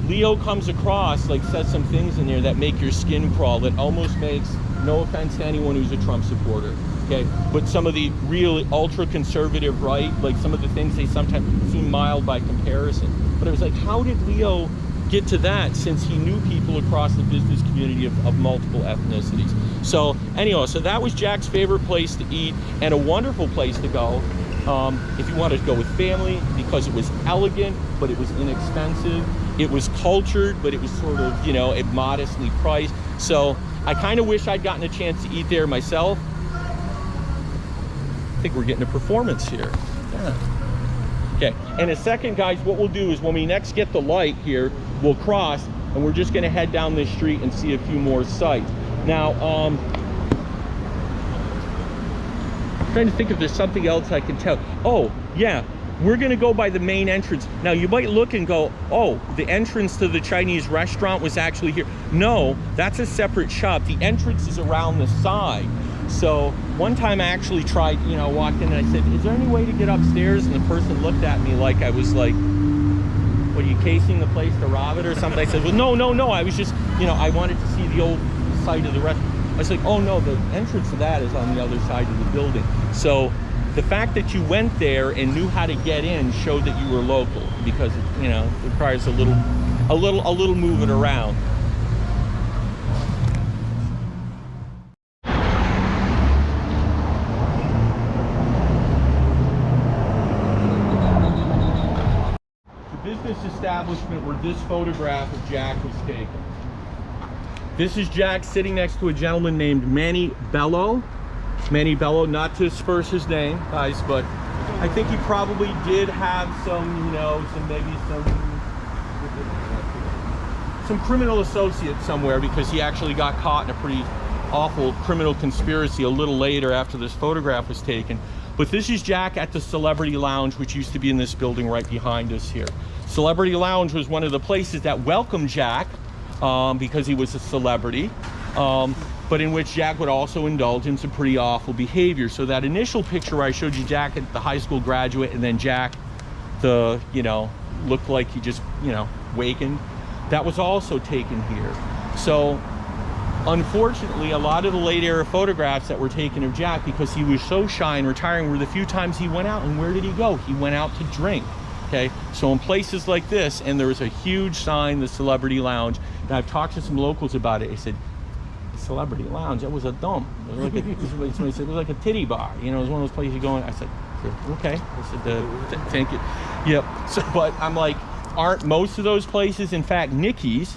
Leo comes across, like, says some things in there that make your skin crawl, that almost makes, no offense to anyone who's a Trump supporter, okay, but some of the real ultra-conservative right, like some of the things they sometimes seem mild by comparison. But it was like, how did Leo get to that, since he knew people across the business community of multiple ethnicities? So anyway, so that was Jack's favorite place to eat, and a wonderful place to go if you wanted to go with family, because it was elegant, but it was inexpensive. It was cultured, but it was sort of, you know, modestly priced. So I kind of wish I'd gotten a chance to eat there myself. I think we're getting a performance here. Yeah. Okay, in a second, guys, what we'll do is when we next get the light here, we'll cross, and we're just gonna head down this street and see a few more sites. Now, trying to think if there's something else I can tell. Oh, yeah, we're gonna go by the main entrance. Now, you might look and go, oh, the entrance to the Chinese restaurant was actually here. No, that's a separate shop. The entrance is around the side. So one time I actually tried, you know, walked in and I said, is there any way to get upstairs? And the person looked at me like I was like, what, are you casing the place to rob it or something? I said, well, no, I was just, you know, I wanted to see the old site of the restaurant. I was like, oh no, the entrance to that is on the other side of the building. So the fact that you went there and knew how to get in showed that you were local, because it, you know, it requires a little moving around. The business establishment where this photograph of Jack was taken. This is Jack sitting next to a gentleman named Manny Bello. Manny Bello, not to disperse his name, guys, but I think he probably did have some, you know, some criminal associate somewhere, because he actually got caught in a pretty awful criminal conspiracy a little later after this photograph was taken. But this is Jack at the Celebrity Lounge, which used to be in this building right behind us here. Celebrity Lounge was one of the places that welcomed Jack because he was a celebrity, but in which Jack would also indulge in some pretty awful behavior. So that initial picture where I showed you Jack at the high school graduate, and then Jack, you know, looked like he just, you know, wakened, that was also taken here. So unfortunately, a lot of the late era photographs that were taken of Jack, because he was so shy and retiring, were the few times he went out. And where did he go? He went out to drink. Okay, so in places like this, and there was a huge sign, the Celebrity Lounge, and I've talked to some locals about it. They said, the Celebrity Lounge, it was a dump. It was like somebody said, it was like a titty bar. You know, it was one of those places you go in. I said, okay. I said, thank you. Yep. So, but I'm like, aren't most of those places, in fact, Nicky's,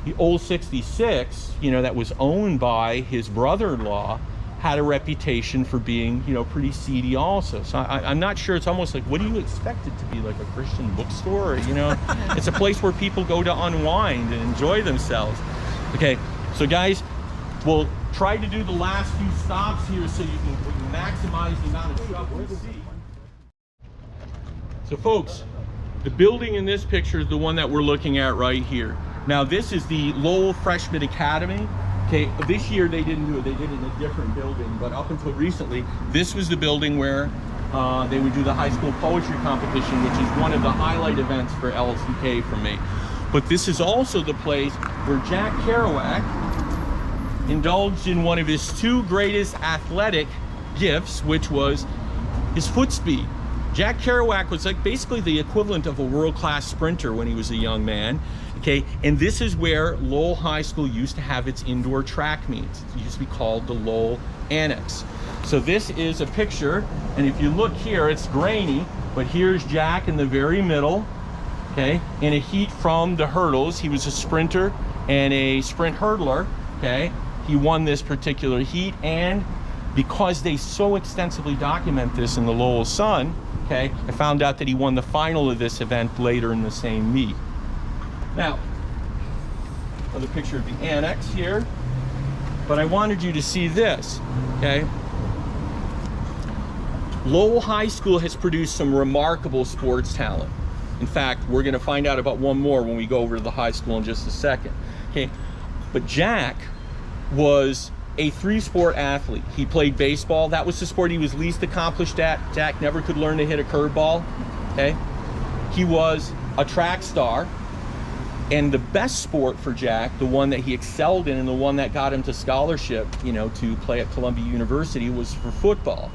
the old 66, you know, that was owned by his brother-in-law, had a reputation for being, you know, pretty seedy also. So I'm not sure. It's almost like, what do you expect it to be, like a Christian bookstore? Or, you know, it's a place where people go to unwind and enjoy themselves. Okay, so guys, we'll try to do the last few stops here so you can maximize the amount of stuff we see. So folks, the building in this picture is the one that we're looking at right here. Now this is the Lowell Freshman Academy. Okay, this year they didn't do it, they did it in a different building, but up until recently, this was the building where they would do the high school poetry competition, which is one of the highlight events for LCK for me. But this is also the place where Jack Kerouac indulged in one of his two greatest athletic gifts, which was his foot speed. Jack Kerouac was like basically the equivalent of a world-class sprinter when he was a young man. Okay, and this is where Lowell High School used to have its indoor track meets. It used to be called the Lowell Annex. So this is a picture, and if you look here, it's grainy, but here's Jack in the very middle, okay, in a heat from the hurdles. He was a sprinter and a sprint hurdler, okay. He won this particular heat, and because they so extensively document this in the Lowell Sun, okay, I found out that he won the final of this event later in the same meet. Now, another picture of the annex here, but I wanted you to see this, okay? Lowell High School has produced some remarkable sports talent. In fact, we're gonna find out about one more when we go over to the high school in just a second, okay? But Jack was a three-sport athlete. He played baseball. That was the sport he was least accomplished at. Jack never could learn to hit a curveball, okay? He was a track star. And the best sport for Jack, the one that he excelled in and the one that got him to scholarship, you know, to play at Columbia University, was for football.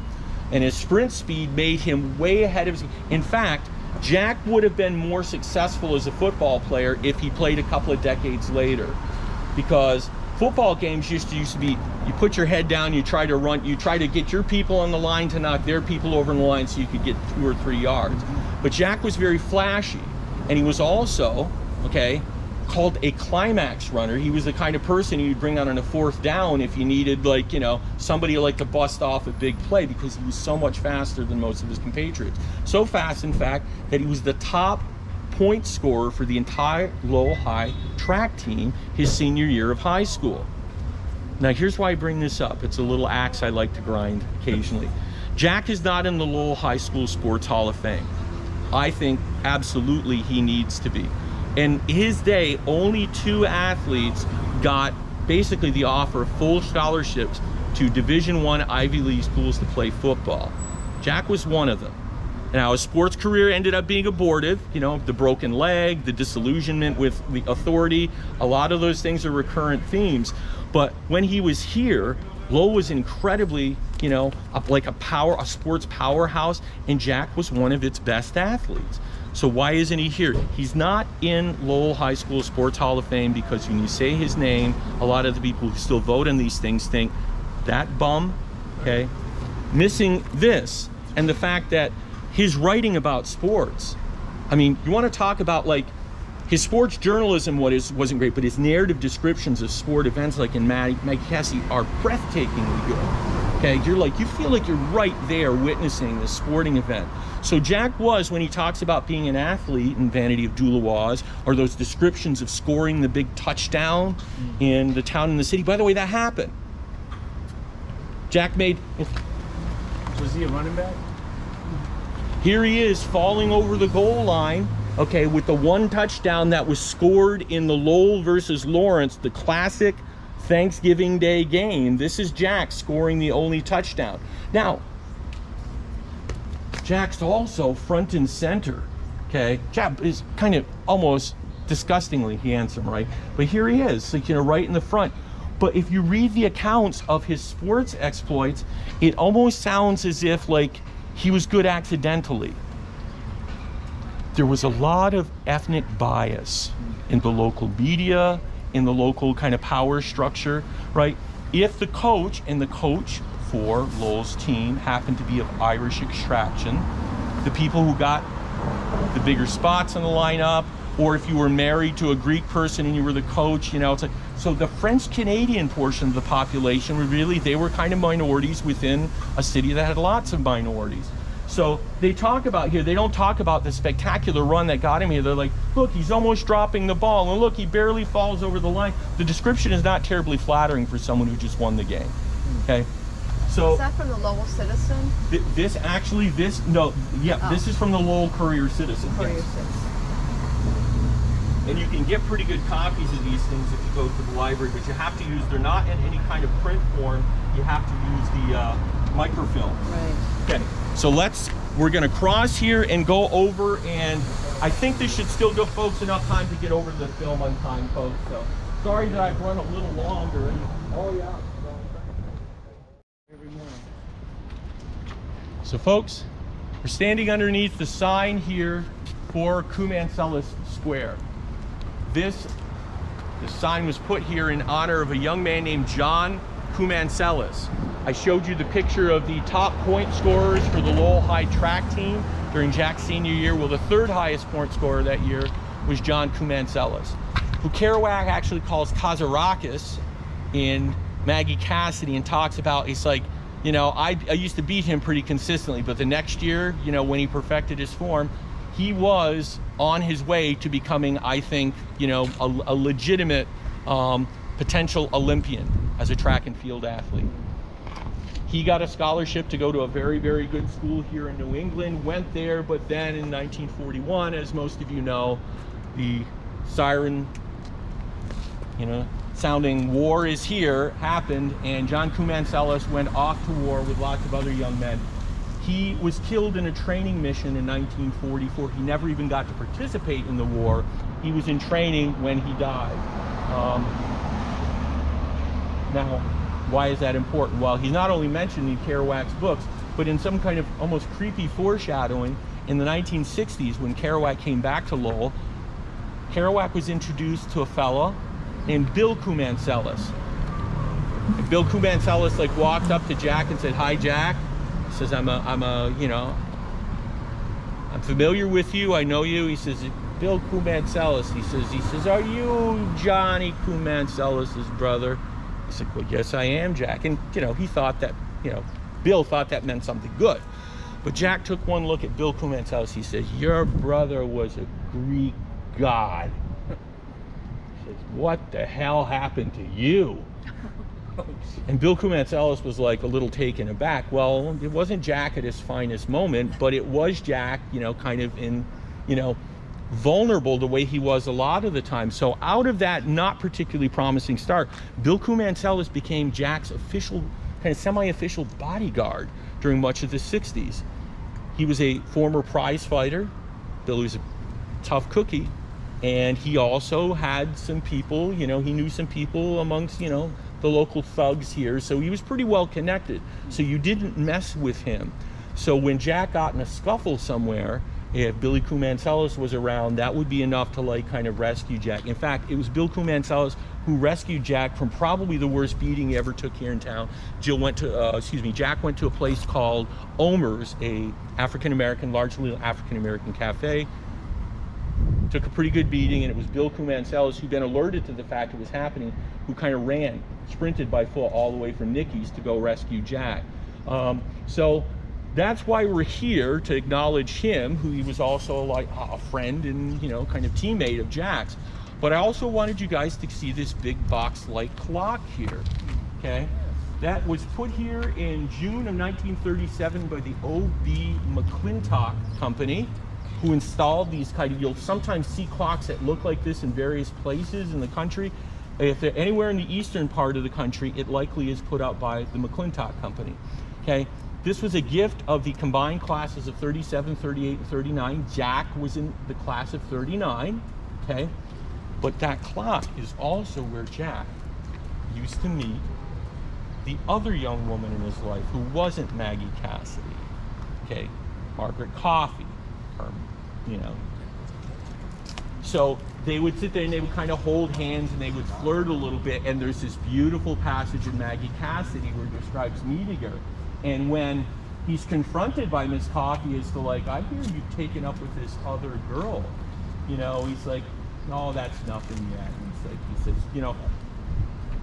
And his sprint speed made him way ahead of his... In fact, Jack would have been more successful as a football player if he played a couple of decades later. Because football games used to be, you put your head down, you try to run, you try to get your people on the line to knock their people over in the line so you could get 2 or 3 yards. But Jack was very flashy, and he was also, okay, called a climax runner. He was the kind of person you'd bring out on a 4th down if you needed, like, you know, somebody like to bust off a big play, because he was so much faster than most of his compatriots. So fast, in fact, that he was the top point scorer for the entire Lowell High track team his senior year of high school. Now here's why I bring this up. It's a little axe I like to grind occasionally. Jack is not in the Lowell High School Sports Hall of Fame. I think absolutely he needs to be. In his day, only 2 athletes got basically the offer of full scholarships to Division I Ivy League schools to play football. Jack was one of them. Now his sports career ended up being abortive, you know, the broken leg, the disillusionment with the authority, a lot of those things are recurrent themes. But when he was here, Lowell was incredibly, you know, like a sports powerhouse, and Jack was one of its best athletes. So why isn't he here? He's not in Lowell High School Sports Hall of Fame because when you say his name, a lot of the people who still vote on these things think, that bum, okay? Missing this, and the fact that his writing about sports, I mean, you want to talk about, like, his sports journalism wasn't great, but his narrative descriptions of sport events like in Maggie Cassie are breathtakingly good. Okay, you feel like you're right there witnessing this sporting event. So Jack was, when he talks about being an athlete in Vanity of Douloise, or those descriptions of scoring the big touchdown in the town and the city. By the way, that happened. Jack made... Was he a running back? Here he is falling over the goal line, okay, with the one touchdown that was scored in the Lowell versus Lawrence, the classic Thanksgiving Day game. This is Jack scoring the only touchdown. Now, Jack's also front and center, okay? Jack is kind of almost disgustingly handsome, right? But here he is, like, right in the front. But if you read the accounts of his sports exploits, it almost sounds as if, like, he was good accidentally. There was a lot of ethnic bias in the local media, in the local kind of power structure, right? If the coach and the coach for Lowell's team happened to be of Irish extraction, the people who got the bigger spots in the lineup, or if you were married to a Greek person and you were the coach, it's like, so the French-Canadian portion of the population were really, they were kind of minorities within a city that had lots of minorities. So they talk about here, they don't talk about the spectacular run that got him here. They're like, look, he's almost dropping the ball, and look, he barely falls over the line. The description is not terribly flattering for someone who just won the game, okay? So is that from the Lowell Citizen? This is from the Lowell Courier-Citizen. Courier-Citizen. And you can get pretty good copies of these things if you go to the library, but you have to use, they're not in any kind of print form, you have to use the microfilm. Right. Okay, so we're gonna cross here and go over, and I think this should still give folks enough time to get over the film on time, folks. So sorry that I've run a little longer. Oh yeah. So folks, we're standing underneath the sign here for Cumancelis Square. The sign was put here in honor of a young man named John Cumancelis. I showed you the picture of the top point scorers for the Lowell High track team during Jack's senior year. Well, the third highest point scorer that year was John Cumancelis, who Kerouac actually calls Kazarakis in Maggie Cassidy, and talks about, he's like, I used to beat him pretty consistently, but the next year, when he perfected his form, he was on his way to becoming, I think, a legitimate potential Olympian as a track and field athlete. He got a scholarship to go to a very, very good school here in New England, went there, but then in 1941, as most of you know, the siren, sounding war is here happened, and John Cumancelis went off to war with lots of other young men. He was killed in a training mission in 1944. He never even got to participate in the war. He was in training when he died. Now, why is that important? Well, he's not only mentioned in Kerouac's books, but in some kind of almost creepy foreshadowing in the 1960s when Kerouac came back to Lowell, Kerouac was introduced to a fella named Bill Cumancelis. And Bill Cumancelis walked up to Jack and said, "Hi, Jack." He says, I'm familiar with you, I know you. He says, "Bill Cumancelis." He says, "Are you Johnny Cumancelis' brother?" He said, "Well, yes, I am, Jack." And, he thought that, Bill thought that meant something good. But Jack took one look at Bill Cumancelis. He says, "Your brother was a Greek god." He says, "What the hell happened to you?" And Bill Cumancelis was a little taken aback. Well, it wasn't Jack at his finest moment, but it was Jack, kind of in, vulnerable the way he was a lot of the time. So out of that not particularly promising start, Bill Cumancelis became Jack's official, kind of semi-official bodyguard during much of the 60s. He was a former prize fighter. Bill was a tough cookie. And he also had some people, he knew some people amongst, the local thugs here. So he was pretty well connected. So you didn't mess with him. So when Jack got in a scuffle somewhere, if Billy Cumancelis was around, that would be enough to kind of rescue Jack. In fact, it was Bill Cumancelis who rescued Jack from probably the worst beating he ever took here in town. Jack went to a place called Omer's, a largely African-American cafe. took a pretty good beating, and it was Bill Kumancelis, who'd been alerted to the fact it was happening, who kind of sprinted by foot all the way from Nicky's to go rescue Jack. So that's why we're here, to acknowledge him, who he was also like a friend and, you know, kind of teammate of Jack's. But I also wanted you guys to see this big box-like clock here, okay? That was put here in June of 1937 by the O.B. McClintock Company, who installed these kind of, you'll sometimes see clocks that look like this in various places in the country. If they're anywhere in the eastern part of the country, it likely is put out by the McClintock Company, okay? This was a gift of the combined classes of 37, 38, and 39. Jack was in the class of 39, okay? But that clock is also where Jack used to meet the other young woman in his life who wasn't Maggie Cassidy, okay? Margaret Coffey, or, you know. So they would sit there and they would kind of hold hands and they would flirt a little bit, and there's this beautiful passage in Maggie Cassidy where it describes meeting her. And when he's confronted by Miss Coffey as to like, I hear you've taken up with this other girl, you know, he's like, no, that's nothing yet. And he's like, he says, you know,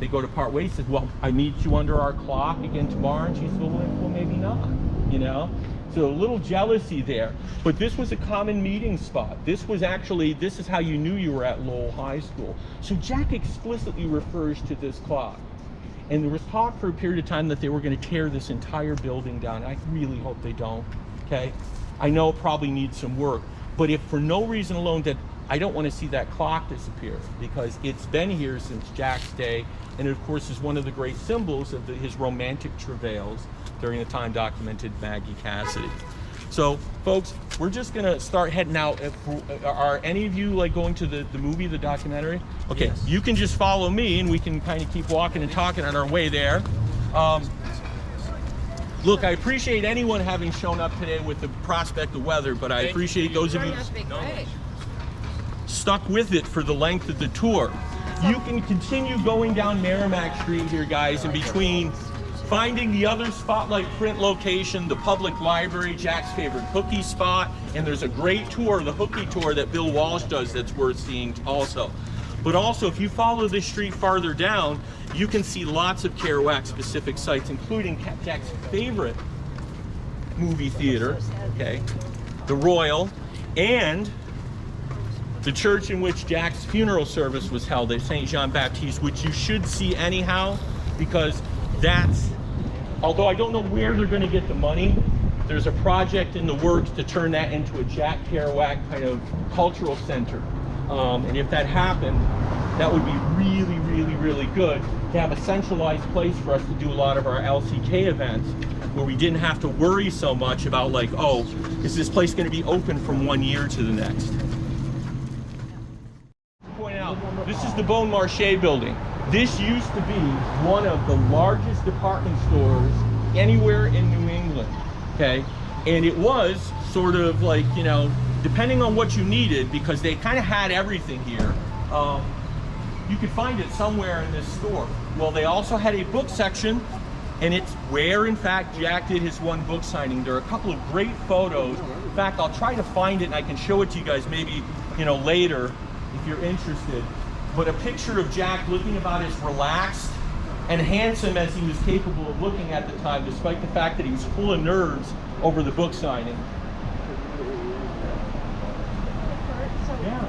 they go to part ways. He says, well, I meet you under our clock again tomorrow. And she says, well, maybe not, you know? So a little jealousy there. But this was a common meeting spot. This was actually, this is how you knew you were at Lowell High School. So Jack explicitly refers to this clock. And there was talk for a period of time that they were going to tear this entire building down. I really hope they don't, okay? I know it probably needs some work. But if for no reason alone, that I don't want to see that clock disappear, because it's been here since Jack's day, and it of course is one of the great symbols of his romantic travails during the time documented Maggie Cassidy. So folks, we're just gonna start heading out. Are any of you like going to the movie, the documentary? Okay, yes. You can just follow me and we can kind of keep walking and talking on our way there. Look, I appreciate anyone having shown up today with the prospect of weather, but I appreciate those of you stuck with it for the length of the tour. You can continue going down Merrimack Street here, guys, in between finding the other spotlight print location, the public library, Jack's favorite hooky spot, and there's a great tour, the hooky tour that Bill Walsh does that's worth seeing also. But also, if you follow this street farther down, you can see lots of Kerouac specific sites, including Jack's favorite movie theater, okay, the Royal, and the church in which Jack's funeral service was held at St. Jean Baptiste, which you should see anyhow, because that's, although I don't know where they're going to get the money, there's a project in the works to turn that into a Jack Kerouac kind of cultural center. And if that happened, that would be really, really, really good to have a centralized place for us to do a lot of our LCK events, where we didn't have to worry so much about like, oh, is this place going to be open from one year to the next? Point out, this is the Bon Marché building. This used to be one of the largest department stores anywhere in New England, okay? And it was sort of like, you know, depending on what you needed, because they kind of had everything here, you could find it somewhere in this store. Well, they also had a book section, and it's where, in fact, Jack did his one book signing. There are a couple of great photos. In fact, I'll try to find it, and I can show it to you guys maybe, you know, later if you're interested. But a picture of Jack looking about as relaxed and handsome as he was capable of looking at the time, despite the fact that he was full of nerves over the book signing. Yeah.